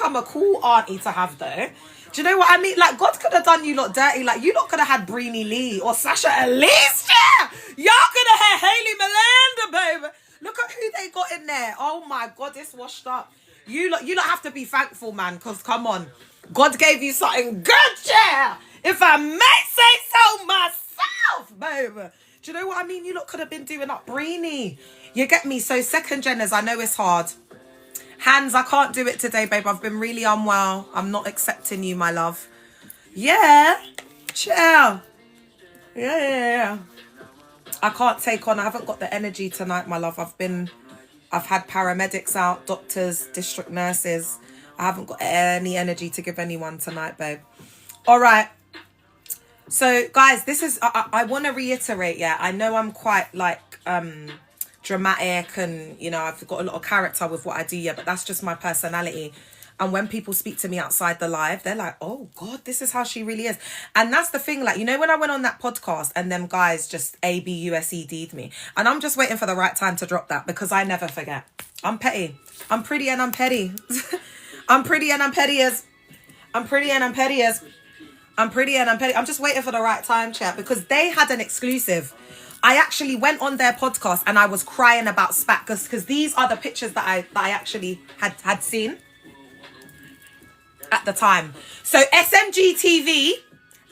I'm a cool auntie to have though. Do you know what I mean? Like, God could have done you lot dirty. Like, you lot could have had Breenie Lee or Sasha Elise chair. Y'all could have had Hayley Melinda, baby. Look at who they got in there. Oh my God, it's washed up. You lot have to be thankful, man. Because come on, God gave you something good, chair. If I may say so myself, baby. Do you know what I mean? You lot could have been doing up Breenie. You get me? So second geners, I know it's hard. Hands, I can't do it today, babe. I've been really unwell. I'm not accepting you, my love. Yeah. Chill. Yeah. I can't take on. I haven't got the energy tonight, my love. I've had paramedics out, doctors, district nurses. I haven't got any energy to give anyone tonight, babe. All right. So, guys, this is... I want to reiterate, yeah. I know I'm quite, like, dramatic and, you know, I've got a lot of character with what I do, yeah, but that's just my personality. And when people speak to me outside the live, they're like, oh, God, this is how she really is. And that's the thing, like, you know, when I went on that podcast and them guys just ABUSED'd me, and I'm just waiting for the right time to drop that because I never forget. I'm petty. I'm pretty and I'm petty. I'm pretty and I'm petty as... I'm pretty and I'm petty as... I'm pretty and I'm petty. I'm just waiting for the right time, chat, because they had an exclusive. I actually went on their podcast and I was crying about SPAC because these are the pictures that I actually had seen at the time. So SMG TV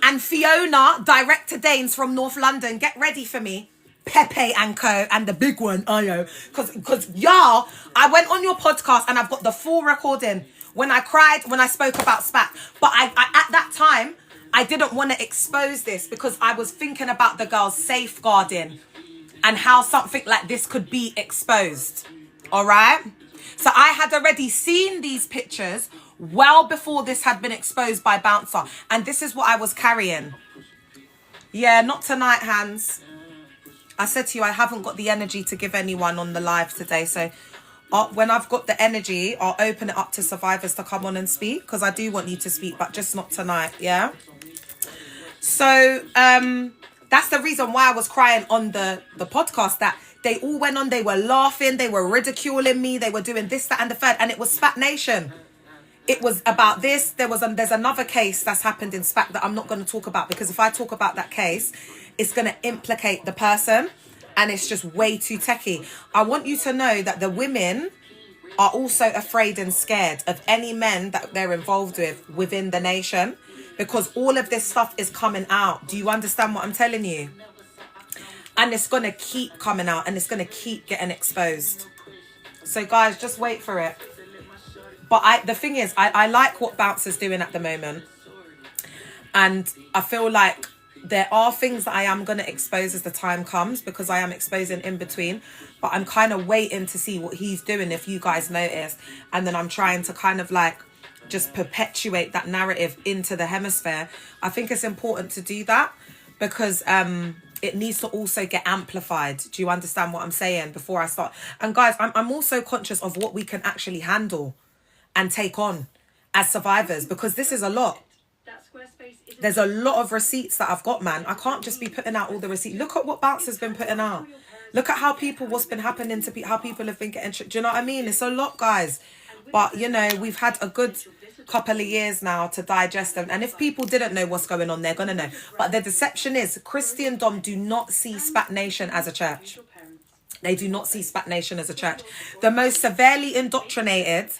and Fiona, Director Danes from North London, get ready for me. Pepe and Co. and the big one, Ayo. Because y'all, I went on your podcast and I've got the full recording when I cried, when I spoke about SPAC. But I at that time, I didn't want to expose this because I was thinking about the girls safeguarding and how something like this could be exposed. All right? So I had already seen these pictures well before this had been exposed by Bouncer. And this is what I was carrying. Yeah, not tonight, Hans. I said to you, I haven't got the energy to give anyone on the live today. So when I've got the energy, I'll open it up to survivors to come on and speak. Because I do want you to speak, but just not tonight, yeah? So that's the reason why I was crying on the podcast, that they all went on, they were laughing, they were ridiculing me, they were doing this, that, and the third, and it was SPAC Nation. It was about this. There's another case that's happened in SPAC that I'm not going to talk about, because if I talk about that case, it's going to implicate the person, and it's just way too techie. I want you to know that the women are also afraid and scared of any men that they're involved with within the nation, because all of this stuff is coming out. Do you understand what I'm telling you? And it's going to keep coming out, and it's going to keep getting exposed. So guys, just wait for it. But the thing is, I like what Bouncer's doing at the moment. And I feel like there are things that I am going to expose as the time comes, because I am exposing in between. But I'm kind of waiting to see what he's doing, if you guys notice. And then I'm trying to kind of like just perpetuate that narrative into the hemisphere. I think it's important to do that, because it needs to also get amplified. Do you understand what I'm saying before I start? And guys, I'm also conscious of what we can actually handle and take on as survivors, because this is a lot. There's a lot of receipts that I've got, man. I can't just be putting out all the receipts. Look at what Bouncer's been putting out. Look at how what's been happening to people, how people have been getting, do you know what I mean? It's a lot, guys. But, you know, we've had a good couple of years now to digest them. And if people didn't know what's going on, they're going to know. But the deception is, Christendom do not see SPAC Nation as a church. They do not see SPAC Nation as a church. The most severely indoctrinated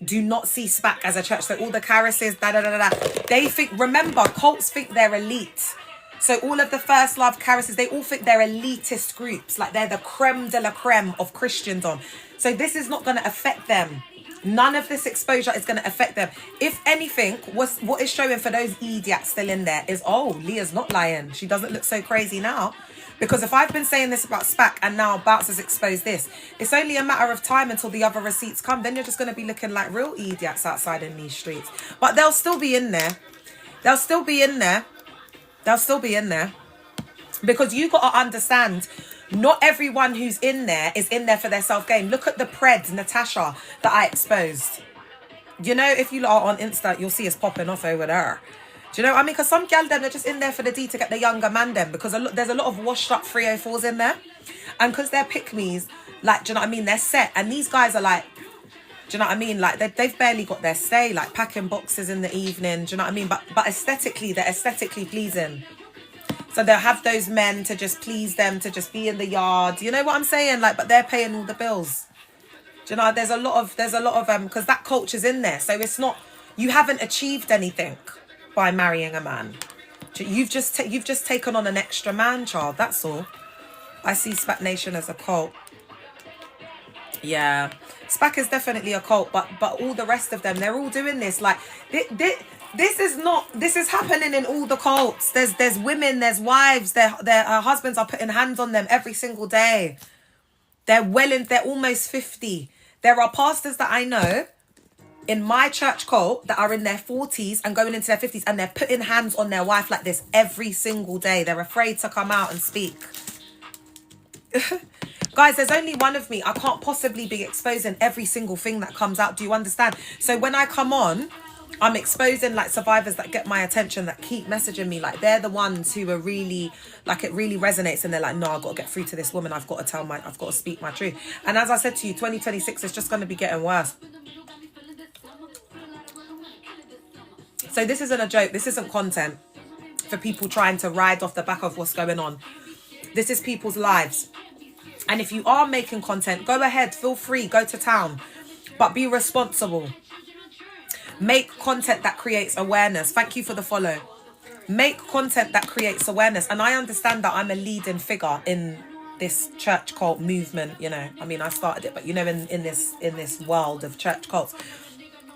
do not see SPAC as a church. So all the caresses, they think, remember, cults think they're elite. So all of the first love caresses, they all think they're elitist groups. Like they're the creme de la creme of Christendom. So this is not going to affect them. None of this exposure is going to affect them. If anything, what is showing for those idiots still in there is, oh, Leah's not lying. She doesn't look so crazy now. Because if I've been saying this about SPAC and now Bouncer's exposed this, it's only a matter of time until the other receipts come. Then you're just going to be looking like real idiots outside in these streets. But they'll still be in there. They'll still be in there. They'll still be in there. Because you got to understand, not everyone who's in there is in there for their self-gain. Look at the Pred, Natasha, that I exposed. You know, if you are on Insta, you'll see us popping off over there. Do you know what I mean? Because some gal them, they're just in there for the D to get the younger man them. Because there's a lot of washed up 304s in there. And because they're pick-me's, like, do you know what I mean? They're set. And these guys are like, do you know what I mean? Like, they've barely got their stay. Like, packing boxes in the evening. Do you know what I mean? But aesthetically, they're aesthetically pleasing. So they'll have those men to just please them, to just be in the yard. You know what I'm saying? Like, but they're paying all the bills. Do you know, there's a lot of, because that culture's in there. So it's not, you haven't achieved anything by marrying a man. You've just taken on an extra man child. That's all. I see SPAC Nation as a cult. Yeah, SPAC is definitely a cult, but all the rest of them, they're all doing this. Like this is happening in all the cults. There's women, there's wives, their husbands are putting hands on them every single day. They're almost 50. There are pastors that I know in my church cult that are in their 40s and going into their 50s, and they're putting hands on their wife like this every single day. They're afraid to come out and speak. Guys, there's only one of me. I can't possibly be exposing every single thing that comes out. Do you understand? So when I come on, I'm exposing like survivors that get my attention, that keep messaging me. Like they're the ones who are really, like it really resonates, and they're like, no, I've got to get through to this woman. I've got to speak my truth. And as I said to you, 2026 is just going to be getting worse. So this isn't a joke. This isn't content for people trying to ride off the back of what's going on. This is people's lives. And if you are making content, go ahead, feel free, go to town, but be responsible. Make content that creates awareness. Thank you for the follow. Make content that creates awareness. And I understand that I'm a leading figure in this church cult movement, you know. I mean, I started it, but you know, in this world of church cults.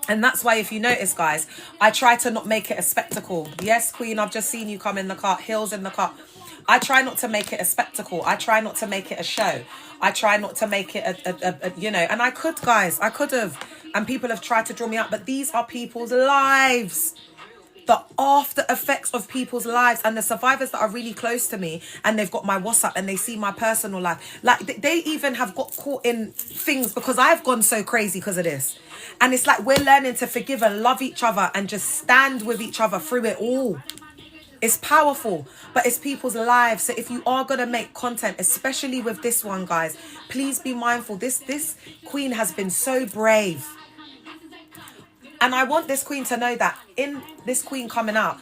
And that's why, if you notice, guys, I try to not make it a spectacle. Yes, Queen, I've just seen you come in the car, heels in the car. I try not to make it a spectacle. I try not to make it a show. I try not to make it a you know, and I could, guys, I could have. And people have tried to draw me out, but these are people's lives. The after effects of people's lives, and the survivors that are really close to me, and they've got my WhatsApp and they see my personal life. Like, they even have got caught in things because I've gone so crazy because of this. And it's like we're learning to forgive and love each other and just stand with each other through it all. It's powerful, but it's people's lives. So if you are going to make content, especially with this one, guys, please be mindful. This queen has been so brave. And I want this queen to know that in this queen coming out,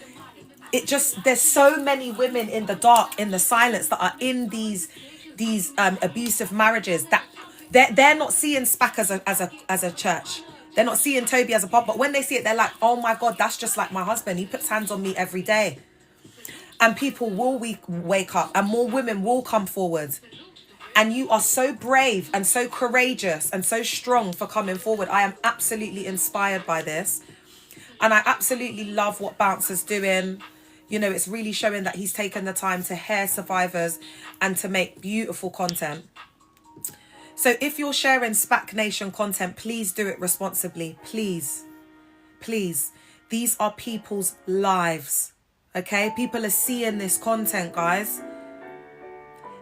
there's so many women in the dark, in the silence, that are in these abusive marriages, that they're not seeing SPAC as a church. They're not seeing Toby as a pop, but when they see it, they're like, oh my God, that's just like my husband. He puts hands on me every day. And people will wake up, and more women will come forward. And you are so brave and so courageous and so strong for coming forward. I am absolutely inspired by this. And I absolutely love what Bouncer's doing. You know, it's really showing that he's taken the time to hear survivors and to make beautiful content. So if you're sharing SPAC Nation content, please do it responsibly. Please. Please. These are people's lives. Okay? People are seeing this content, guys.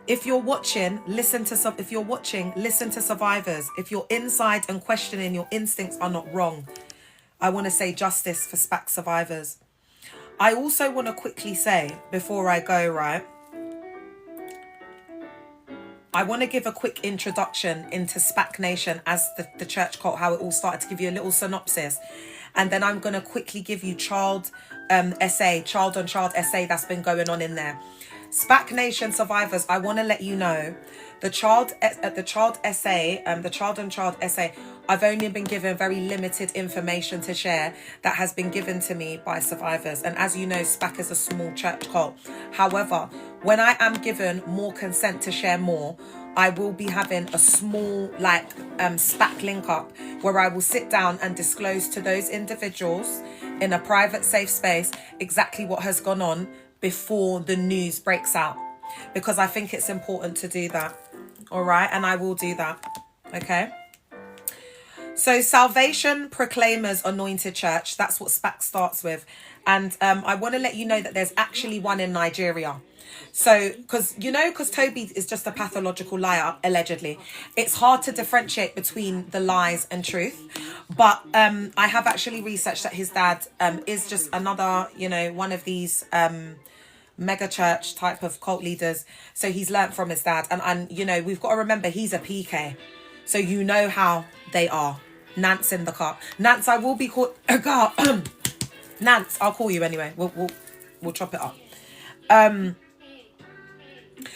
If you're watching, listen to survivors. If you're inside and questioning, your instincts are not wrong. I want to say justice for SPAC survivors. I also want to quickly say, before I go, right, I want to give a quick introduction into SPAC Nation as the church cult, how it all started, to give you a little synopsis. And then I'm going to quickly give you child on child essay that's been going on in there. SPAC Nation survivors, I want to let you know, the child essay, I've only been given very limited information to share that has been given to me by survivors. And as you know, SPAC is a small church cult. However, when I am given more consent to share more, I will be having a small SPAC link up where I will sit down and disclose to those individuals in a private, safe space exactly what has gone on before the news breaks out, because I think it's important to do that. All right, and I will do that. Okay. So Salvation Proclaimers Anointed Church, that's what SPAC starts with. And I want to let you know that there's actually one in Nigeria. So, because Toby is just a pathological liar, allegedly, it's hard to differentiate between the lies and truth. But I have actually researched that his dad is just another, one of these mega church type of cult leaders. So he's learnt from his dad. And we've got to remember, he's a PK. So you know how they are. Nance in the car. Nance, I will be called a car. Nance, I'll call you anyway. We'll chop it up.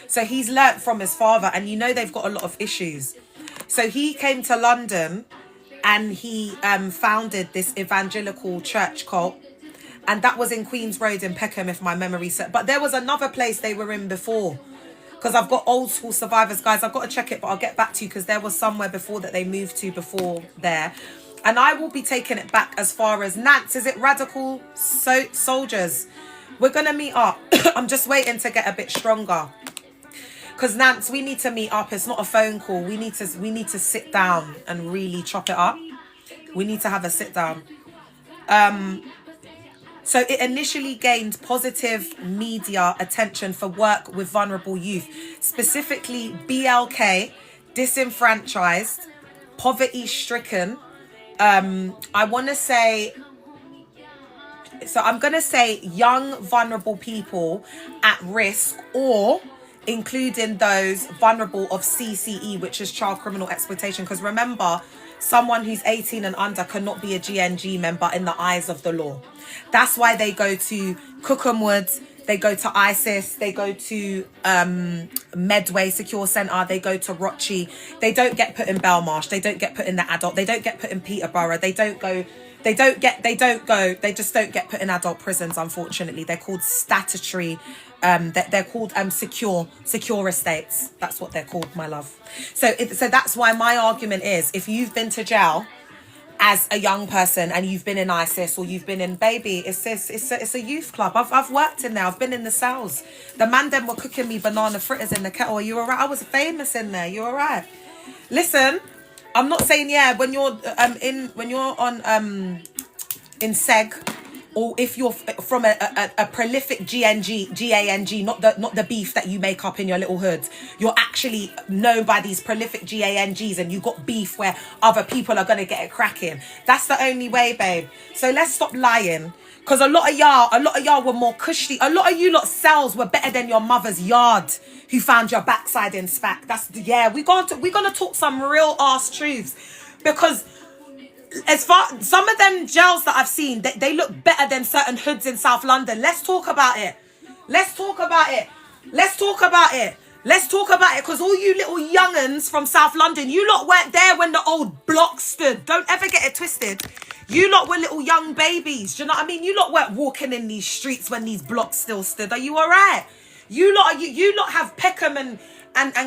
So he's learnt from his father, and they've got a lot of issues. So he came to London and he founded this evangelical church cult. And that was in Queen's Road in Peckham, if my memory serves. But there was another place they were in before. Because I've got old school survivors, guys. I've got to check it, but I'll get back to you, because there was somewhere before that they moved to before there. And I will be taking it back as far as Nance. Is it Radical Soldiers? We're going to meet up. I'm just waiting to get a bit stronger. Because Nance, we need to meet up. It's not a phone call. We need to sit down and really chop it up. We need to have a sit down. So it initially gained positive media attention for work with vulnerable youth, specifically BLK, disenfranchised, poverty-stricken. I want to say, so I'm going to say young, vulnerable people at risk, or including those vulnerable of CCE, which is child criminal exploitation. Because remember, someone who's 18 and under cannot be a GNG member in the eyes of the law. That's why they go to Cookham Woods, they go to ISIS, they go to Medway Secure Centre, they go to Rochi. They don't get put in Belmarsh, they don't get put in the adult, they don't get put in Peterborough, they don't go They just don't get put in adult prisons, unfortunately. They're called statutory, they're called secure estates. That's what they're called, my love. So that's why my argument is, if you've been to jail as a young person and you've been in ISIS or you've been in baby, it's a youth club. I've worked in there. I've been in the cells. The man them were cooking me banana fritters in the kettle. You all right? I was famous in there. You all right? Listen, I'm not saying when you're on in seg, or if you're from a prolific GANG, not the beef that you make up in your little hood. You're actually known by these prolific GANGs, and you got beef where other people are gonna get it cracking. That's the only way, babe. So let's stop lying. Because a lot of y'all were more cushy. A lot of you lot cells were better than your mother's yard who found your backside in SPAC. We're gonna talk some real ass truths. Because some of them jails that I've seen, they look better than certain hoods in South London. Let's talk about it. Because all you little young'uns from South London, you lot weren't there when the old block stood. Don't ever get it twisted. You lot were little young babies. Do you know what I mean? You lot weren't walking in these streets when these blocks still stood. Are you all right? You lot have Peckham and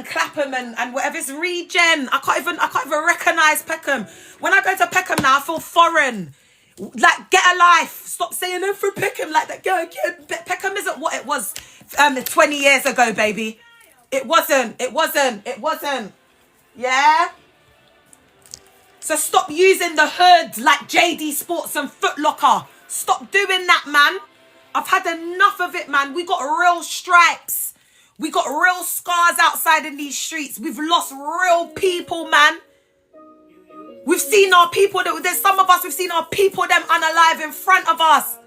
Clapham and whatever. It's regen. I can't even recognize Peckham. When I go to Peckham now, I feel foreign. Like, get a life. Stop saying I'm from Peckham like that. Peckham isn't what it was 20 years ago, baby. It wasn't. Yeah? So stop using the hood like JD Sports and Foot Locker. Stop doing that, man. I've had enough of it, man. We got real stripes. We got real scars outside in these streets. We've lost real people, man. We've seen our people. There's some of us, we've seen our people, them unalive in front of us.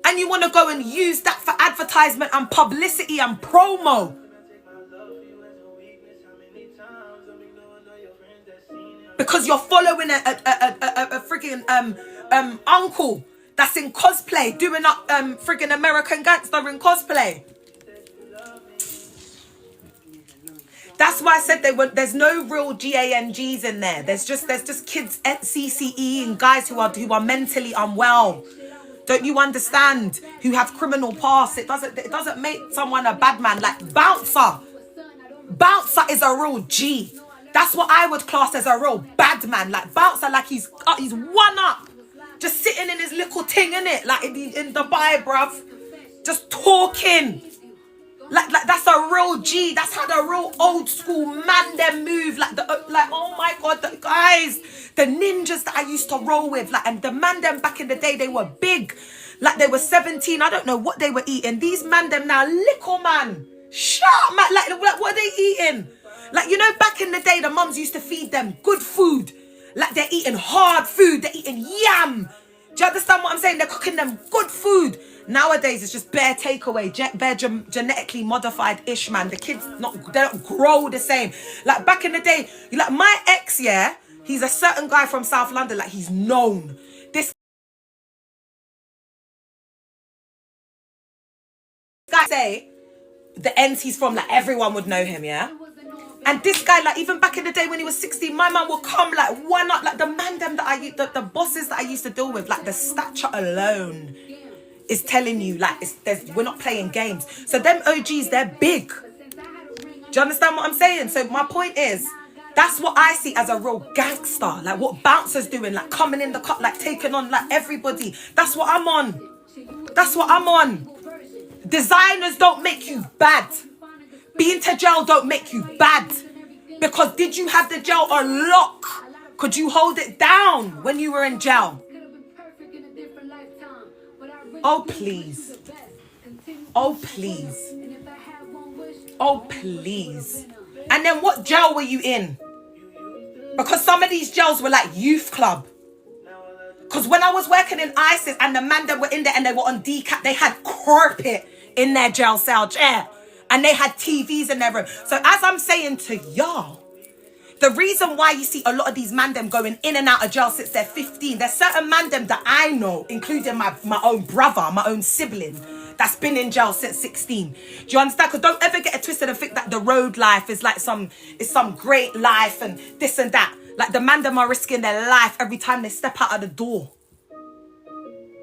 And you want to go and use that for advertisement and publicity and promo. Because you're following a friggin' uncle that's in cosplay, doing up friggin' American Gangster in cosplay. That's why I said there's no real GANGs in there. There's just kids at CCE and guys who are mentally unwell. Don't you understand? Who have criminal past. It doesn't make someone a bad man. Like Bouncer is a real G. That's what I would class as a real bad man. Like Bouncer, like he's one up. Just sitting in his little thing, innit? Like in Dubai, bruv. Just talking. Like that's a real G. That's how the real old school man them move. Like oh my God, the guys, the ninjas that I used to roll with. Like, and the man them back in the day, they were big. Like they were 17. I don't know what they were eating. These man them now, little man. Shut up, man. Like what are they eating? Like, you know, back in the day, the mums used to feed them good food. Like, they're eating hard food. They're eating yam. Do you understand what I'm saying? They're cooking them good food. Nowadays, it's just bare takeaway, bare genetically modified-ish, man. The kids, they don't grow the same. Like, back in the day, like, my ex, yeah, he's a certain guy from South London. Like, he's known. This guy say, the ends he's from, like, everyone would know him, yeah? And this guy, like, even back in the day when he was 16, my man would come, like, one up. Like, the man them that the bosses that I used to deal with, like, the stature alone is telling you, like, we're not playing games. So them OGs, they're big. Do you understand what I'm saying? So my point is, that's what I see as a real gangster. Like, what Bouncer's doing, like, coming in the cut, like, taking on, like, everybody. That's what I'm on. Designers don't make you bad. Being to jail don't make you bad. Because did you have the jail on lock? Could you hold it down when you were in jail? Oh, please. Oh, please. Oh, please. And then what jail were you in? Because some of these jails were like youth club. Because when I was working in ISIS and the man that were in there and they were on decap, they had carpet in their jail cell chair. And they had TVs in their room. So as I'm saying to y'all, the reason why you see a lot of these mandem going in and out of jail since they're 15, there's certain mandem that I know, including my own brother, my own sibling, that's been in jail since 16. Do you understand? Because don't ever get it twisted and think that the road life is like some great life and this and that. Like the man them are risking their life every time they step out of the door.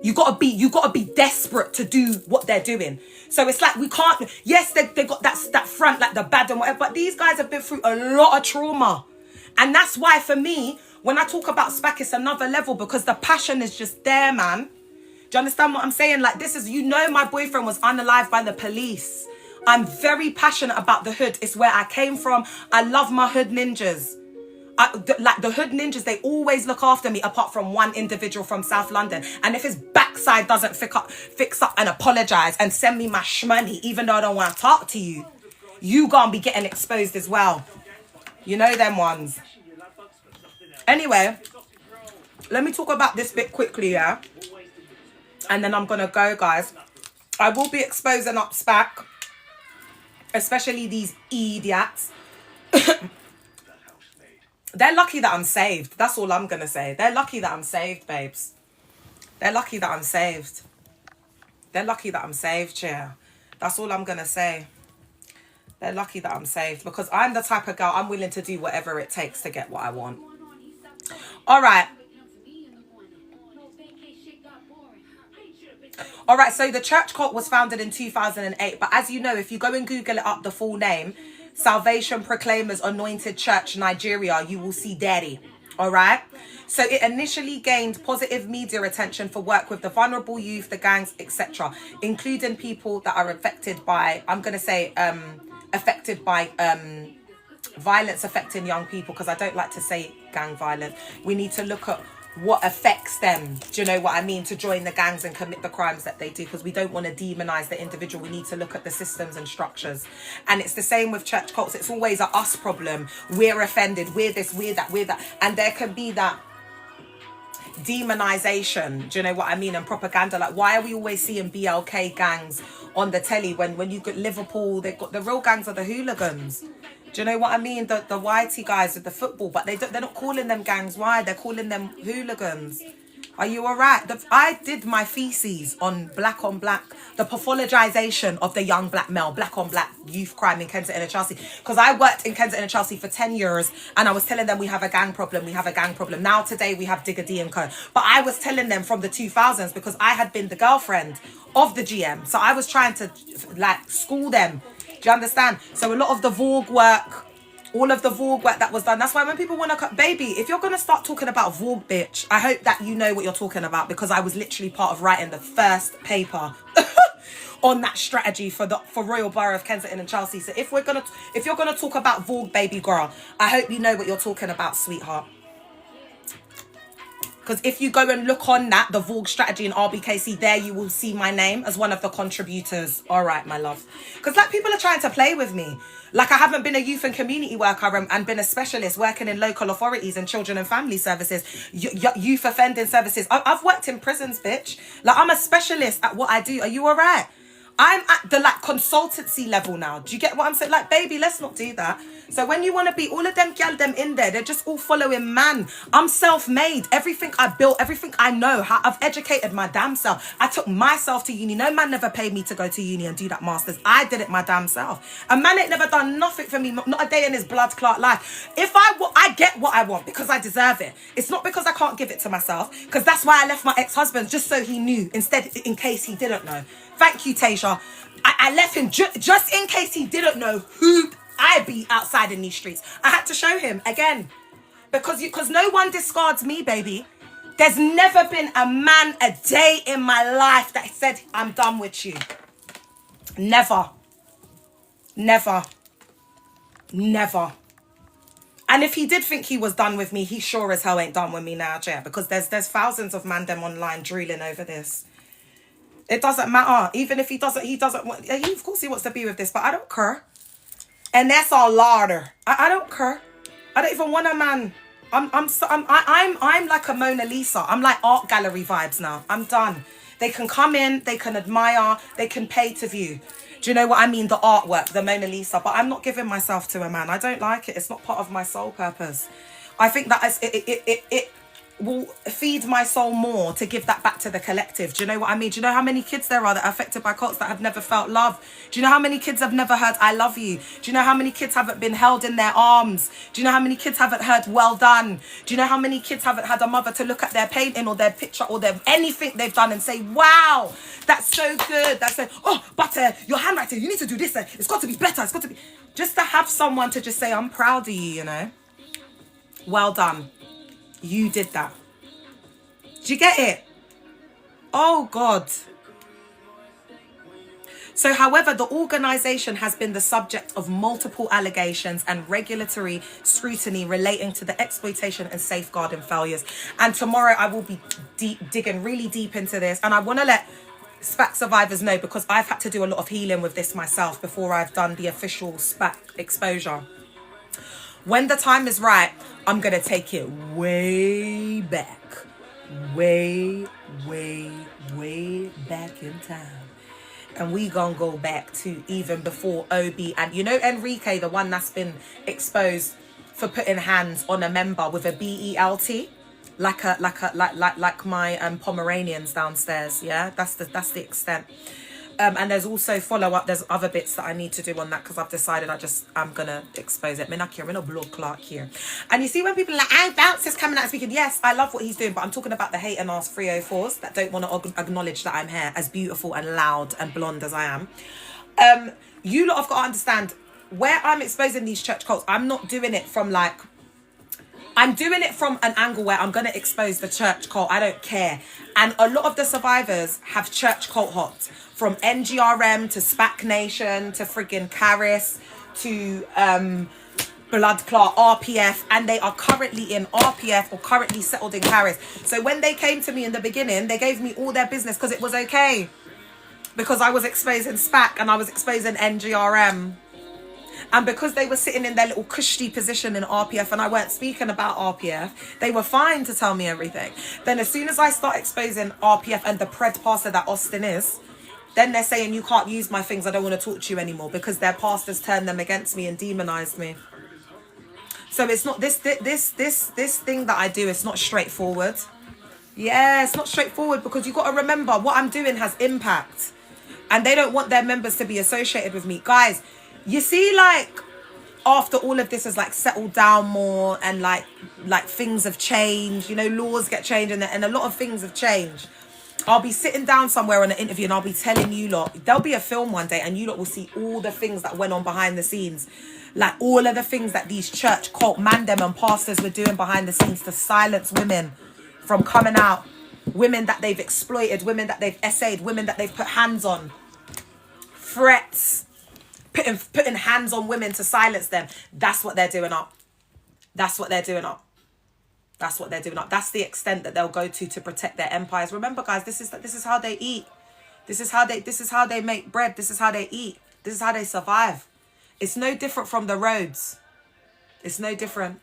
You gotta be desperate to do what they're doing. So it's like we can't. Yes, they got that front, like the bad and whatever. But these guys have been through a lot of trauma, and that's why for me, when I talk about SPAC, it's another level because the passion is just there, man. Do you understand what I'm saying? Like this is, my boyfriend was unalived by the police. I'm very passionate about the hood. It's where I came from. I love my hood ninjas. Like the hood ninjas, they always look after me apart from one individual from South London. And if his backside doesn't fix up and apologize and send me my shmoney, even though I don't want to talk to you, you gonna be getting exposed as well. You know them ones. Anyway, let me talk about this bit quickly, yeah? And then I'm gonna go, guys. I will be exposing up SPAC, especially these idiots. They're lucky that I'm saved. That's all I'm going to say. They're lucky that I'm saved, babes. They're lucky that I'm saved. They're lucky that I'm saved, yeah. That's all I'm going to say. They're lucky that I'm saved because I'm the type of girl, I'm willing to do whatever it takes to get what I want. All right. All right, so the church cult was founded in 2008. But as you know, if you go and Google it up, the full name, Salvation Proclaimers Anointed Church Nigeria, you will see daddy. All right, so it initially gained positive media attention for work with the vulnerable youth, the gangs, etc., including people that are affected by, I'm gonna say violence affecting young people, because I don't like to say gang violence. We need to look at what affects them, do you know what I mean, to join the gangs and commit the crimes that they do, because we don't want to demonize the individual. We need to look at the systems and structures. And it's the same with church cults. It's always a us problem. We're offended, we're this, we're that, and there can be that demonization, do you know what I mean, and propaganda. Like, why are we always seeing BLK gangs on the telly when you get Liverpool, they've got the real gangs are the hooligans. Do you know what I mean? The whitey guys with the football, but they're not calling them gangs. Why? They're calling them hooligans. Are you all right? I did my theses on black, the pathologization of the young black male, black on black youth crime in Kensington and Chelsea. Because I worked in Kensington and Chelsea for 10 years and I was telling them we have a gang problem, Now today we have Digger D and Co. But I was telling them from the 2000s because I had been the girlfriend of the GM. So I was trying to like school them. Do you understand? So a lot of the Vogue work, all of the Vogue work that was done. That's why when people want to cut, baby, if you're going to start talking about Vogue, bitch, I hope that you know what you're talking about, because I was literally part of writing the first paper on that strategy for Royal Borough of Kensington and Chelsea. So if you're gonna talk about Vogue, baby girl, I hope you know what you're talking about, sweetheart. Because if you go and look on that, the Vogue strategy in RBKC, there you will see my name as one of the contributors. All right, my love. Because like people are trying to play with me. Like I haven't been a youth and community worker and been a specialist working in local authorities and children and family services, youth offending services. I've worked in prisons, bitch. Like I'm a specialist at what I do. Are you all right? I'm at the like consultancy level now. Do you get what I'm saying? Like, baby, let's not do that. So when you want to be all of them gal them in there, they're just all following man. I'm self-made. Everything I built, everything I know, how I've educated my damn self. I took myself to uni. No man never paid me to go to uni and do that masters. I did it my damn self. A man ain't never done nothing for me, not a day in his blood clot life. If I get what I want because I deserve it. It's not because I can't give it to myself, because that's why I left my ex-husband, just so he knew, instead in case he didn't know. Thank you, Tasia. I left him just in case he didn't know who I be outside in these streets. I had to show him again. Because no one discards me, baby. There's never been a man a day in my life that said, I'm done with you. Never. Never. Never. And if he did think he was done with me, he sure as hell ain't done with me now, yeah. Because there's thousands of man them online drooling over this. It doesn't matter. Even if he doesn't want, of course he wants to be with this, but I don't care. And that's all larder. I don't care. I don't even want a man. I'm like a Mona Lisa. I'm like art gallery vibes now. I'm done. They can come in, they can admire, they can pay to view. Do you know what I mean? The artwork, the Mona Lisa. But I'm not giving myself to a man. I don't like it. It's not part of my soul purpose. I think that will feed my soul more to give that back to the collective. Do you know what I mean? Do you know how many kids there are that are affected by cults that have never felt love? Do you know how many kids have never heard I love you? Do you know how many kids haven't been held in their arms? Do you know how many kids haven't heard well done? Do you know how many kids haven't had a mother to look at their painting or their picture or their anything they've done and say, wow, that's so good. That's so, oh, but your handwriting, you need to do this. It's got to be better. It's got to be, just to have someone to just say, I'm proud of you, you know. Well done. You did that. Do you get it? Oh, God. So, however, the organisation has been the subject of multiple allegations and regulatory scrutiny relating to the exploitation and safeguarding failures. And tomorrow I will be digging really deep into this. And I want to let SPAC survivors know, because I've had to do a lot of healing with this myself before I've done the official SPAC exposure. When the time is right, I'm going to take it way back. Way back in time. And we gonna go back to even before OB. And you know Enrique, the one that's been exposed for putting hands on a member with a BELT? Like my Pomeranians downstairs. Yeah, that's the extent. And there's also follow-up. There's other bits that I need to do on that, because I've decided I'm gonna expose it. I'm in a blood clot here. And you see when people are like, oh, Bounce is coming out speaking. Yes, I love what he's doing, but I'm talking about the hate and ass 304s that don't want to acknowledge that I'm here, as beautiful and loud and blonde as I am. You lot have got to understand, where I'm exposing these church cults, I'm not doing it from like, I'm doing it from an angle where I'm going to expose the church cult. I don't care. And a lot of the survivors have church cult hots. From NGRM to SPAC Nation to friggin' Caris to Blood Clot, RPF. And they are currently in RPF or currently settled in Caris. So when they came to me in the beginning, they gave me all their business because it was okay. Because I was exposing SPAC and I was exposing NGRM. And because they were sitting in their little cushy position in RPF and I weren't speaking about RPF, they were fine to tell me everything. Then as soon as I start exposing RPF and the pred pastor that Austin is, then they're saying, you can't use my things, I don't want to talk to you anymore, because their pastors turned them against me and demonized me. So it's not this thing that I do, it's not straightforward. Yeah, it's not straightforward, because you've got to remember what I'm doing has impact. And they don't want their members to be associated with me. Guys, you see, like, after all of this has like settled down more and like things have changed, you know, laws get changed and a lot of things have changed. I'll be sitting down somewhere on an interview and I'll be telling you lot, there'll be a film one day and you lot will see all the things that went on behind the scenes. Like all of the things that these church cult mandem and pastors were doing behind the scenes to silence women from coming out. Women that they've exploited, women that they've essayed, women that they've put hands on. Threats. Putting hands on women to silence them. That's what they're doing up. That's what they're doing up. That's what they're doing up. That's the extent that they'll go to protect their empires. Remember, guys, this is how they eat. This is how they make bread. This is how they eat. This is how they survive. It's no different from the roads. It's no different.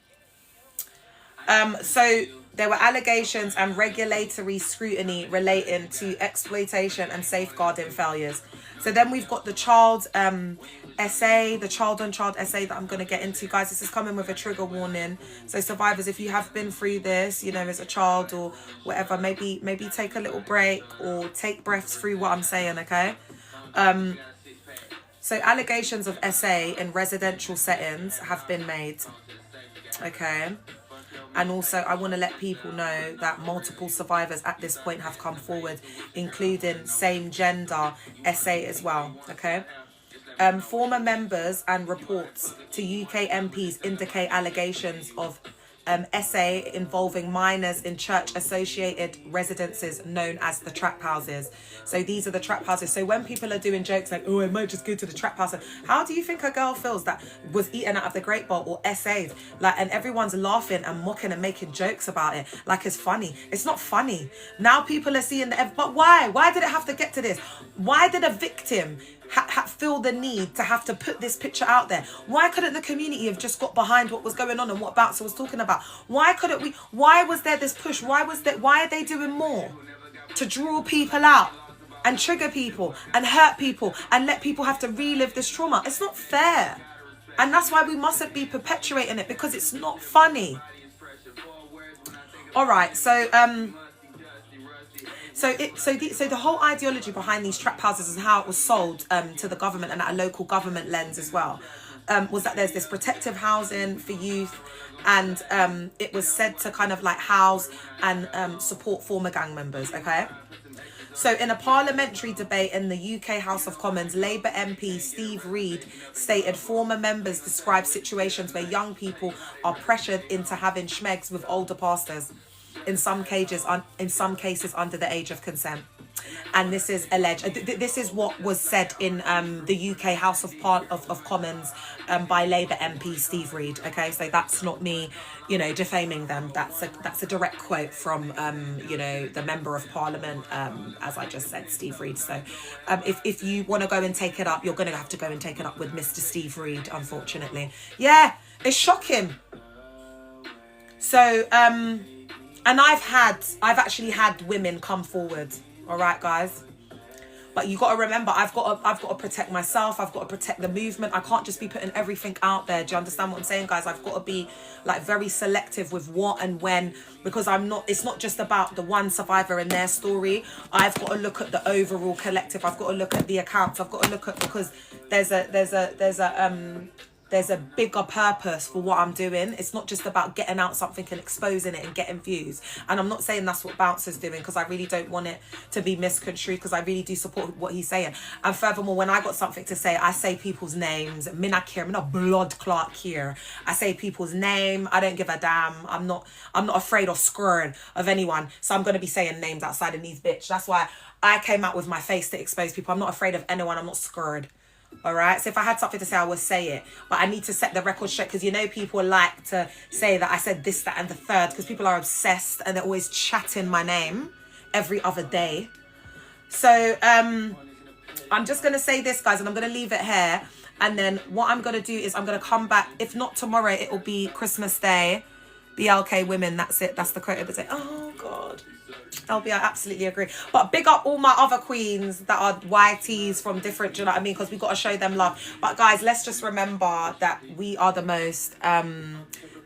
So there were allegations and regulatory scrutiny relating to exploitation and safeguarding failures. So then we've got the child essay, the child on child essay that I'm going to get into. Guys, this is coming with a trigger warning. So survivors, if you have been through this, you know, as a child or whatever, maybe take a little break or take breaths through what I'm saying, okay? So allegations of SA in residential settings have been made, okay? And also, I want to let people know that multiple survivors at this point have come forward, including same gender SA as well, okay? Former members and reports to UK MPs indicate allegations of SA involving minors in church-associated residences known as the trap houses. So these are the trap houses. So when people are doing jokes like, oh, I might just go to the trap house. How do you think a girl feels that was eaten out of the great bowl or SA'd? Like, and everyone's laughing and mocking and making jokes about it. Like it's funny. It's not funny. Now people are seeing the... But why? Why did it have to get to this? Why did a victim... feel the need to have to put this picture out there? Why couldn't the community have just got behind what was going on and what Bouncer was talking about? Why couldn't we? Why was there this push? Why are they doing more to draw people out and trigger people and hurt people and let people have to relive this trauma? It's not fair, and that's why we mustn't be perpetuating it, because it's not funny. All right, so the whole ideology behind these trap houses and how it was sold to the government and at a local government lens as well, was that there's this protective housing for youth, and it was said to kind of like house and support former gang members. Okay. So in a parliamentary debate in the UK House of Commons, Labour MP Steve Reid stated former members describe situations where young people are pressured into having schmegs with older pastors, in some cases under the age of consent. And this is alleged. This is what was said in the UK House of Commons by Labour MP Steve Reid. Okay, so that's not me, defaming them. That's a direct quote from the Member of Parliament, as I just said, Steve Reid. So if you want to go and take it up, you're going to have to go and take it up with Mr. Steve Reid. Unfortunately, yeah, it's shocking. So and I've actually had women come forward. All right, guys. But you got to remember, I've got to protect myself. I've got to protect the movement. I can't just be putting everything out there. Do you understand what I'm saying, guys? I've got to be like very selective with what and when, because it's not just about the one survivor and their story. I've got to look at the overall collective. I've got to look at the accounts. I've got to look at, because there's a bigger purpose for what I'm doing. It's not just about getting out something and exposing it and getting views. And I'm not saying that's what Bouncer's doing, because I really don't want it to be misconstrued, because I really do support what he's saying. And furthermore, when I got something to say, I say people's names. I'm not blood clot here. I say people's name. I don't give a damn. I'm not afraid of screwing of anyone. So I'm going to be saying names outside of these bitch. That's why I came out with my face to expose people. I'm not afraid of anyone. I'm not scared. All right, so if I had something to say, I would say it, but I need to set the record straight, because people like to say that I said this, that and the third, because people are obsessed and they're always chatting my name every other day. So I'm just going to say this, guys, and I'm going to leave it here. And then what I'm going to do is I'm going to come back. If not tomorrow, it will be Christmas Day. BLK women, that's it. That's the quote. It would say, oh God. LB, I absolutely agree. But big up all my other queens that are YTs from different, do you know what I mean? Because we got to show them love. But guys, let's just remember that we are the most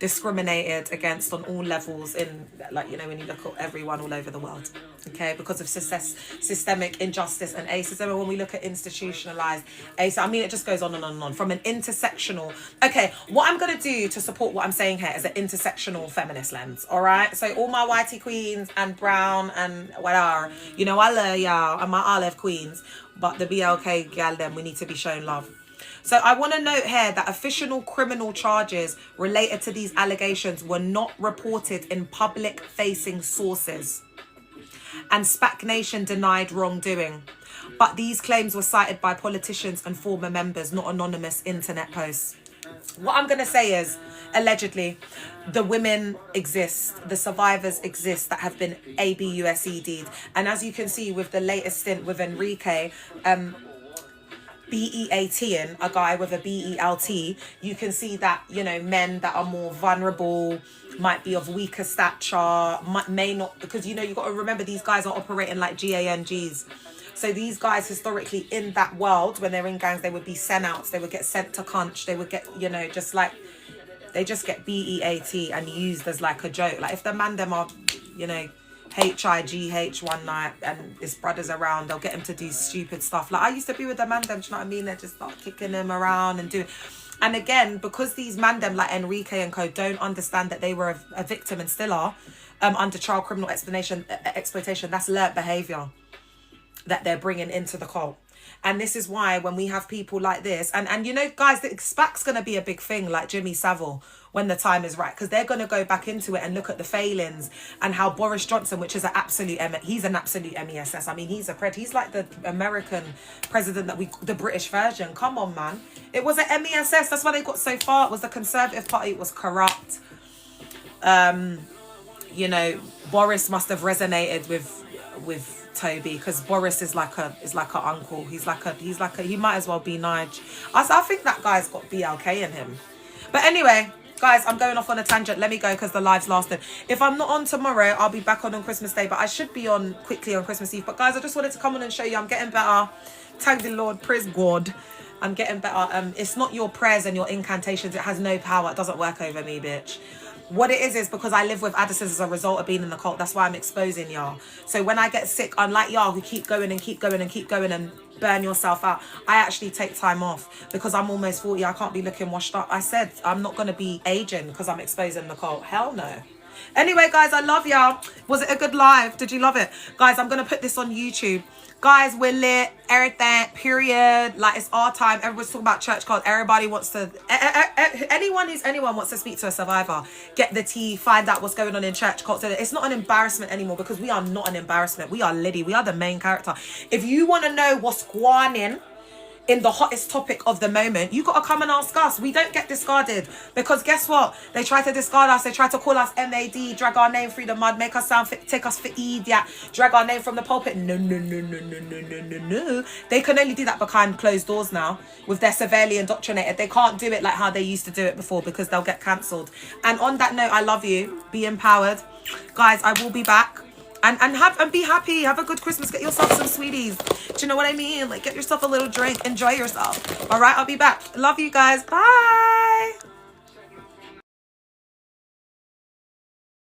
discriminated against on all levels in, like, when you look at everyone all over the world, okay, because of systemic injustice and racism. And when we look at institutionalized racism, I mean, it just goes on and on and on. From an intersectional, okay, what I'm going to do to support what I'm saying here is an intersectional feminist lens, all right? So all my whitey queens and brown and whatever, I love y'all and my olive queens, but the BLK gal, them, we need to be shown love. So I want to note here that official criminal charges related to these allegations were not reported in public-facing sources. And SPAC Nation denied wrongdoing. But these claims were cited by politicians and former members, not anonymous internet posts. What I'm going to say is, allegedly, the women exist, the survivors exist that have been ABUSED'd. And as you can see with the latest stint with Enrique, BEATing a guy with a BELT, you can see that, men that are more vulnerable, might be of weaker stature, may not, because, you got to remember these guys are operating like GANGs. So these guys historically in that world, when they're in gangs, they would be sent outs, they would get sent to Cunch, they would get, they just get BEAT and used as like a joke. Like if the man them are, HIGH one night and his brother's around, they'll get him to do stupid stuff. Like I used to be with the man them, do you know what I mean? They just start kicking him around and doing. And again, because these man them like Enrique and co don't understand that they were a victim and still are under child criminal exploitation, that's learnt behaviour that they're bringing into the cult. And this is why when we have people like this, and guys, the SPAC's going to be a big thing, like Jimmy Savile, when the time is right, because they're going to go back into it and look at the failings and how Boris Johnson, which is he's an absolute MESS. I mean, he's like the American president the British version. Come on, man. It was an MESS. That's why they got so far. It was the Conservative Party. It was corrupt. Boris must have resonated with Toby, because Boris is like a uncle. He might as well be Nige. I think that guy's got BLK in him. But anyway, guys, I'm going off on a tangent. Let me go because the live's lasted. If I'm not on tomorrow, I'll be back on Christmas Day, but I should be on quickly on Christmas Eve. But guys, I just wanted to come on and show you I'm getting better. Thank the Lord, praise God. I'm getting better. It's not your prayers and your incantations. It has no power. It doesn't work over me, bitch. What it is because I live with Addison's as a result of being in the cult. That's why I'm exposing y'all. So when I get sick, unlike y'all who keep going and keep going and keep going and burn yourself out, I actually take time off because I'm almost 40. I can't be looking washed up. I said I'm not going to be aging because I'm exposing the cult. Hell no. Anyway, guys, I love y'all. Was it a good live? Did you love it? Guys, I'm going to put this on YouTube. Guys, we're lit. Everything, period. Like, it's our time. Everyone's talking about church cult. Everybody wants to... anyone wants to speak to a survivor. Get the tea. Find out what's going on in church cult. So it's not an embarrassment anymore because we are not an embarrassment. We are Liddy. We are the main character. If you want to know what's going on in the hottest topic of the moment, you gotta come and ask us. We don't get discarded because guess what? They try to discard us. They try to call us MAD, drag our name through the mud, make us sound fit, take us for idiot, drag our name from the pulpit. No. They can only do that behind closed doors now with their severely indoctrinated. They can't do it like how they used to do it before because they'll get cancelled. And on that note, I love you. Be empowered. Guys, I will be back. And be happy. Have a good Christmas. Get yourself some sweeties. Do you know what I mean? Like, get yourself a little drink. Enjoy yourself. All right, I'll be back. Love you guys. Bye.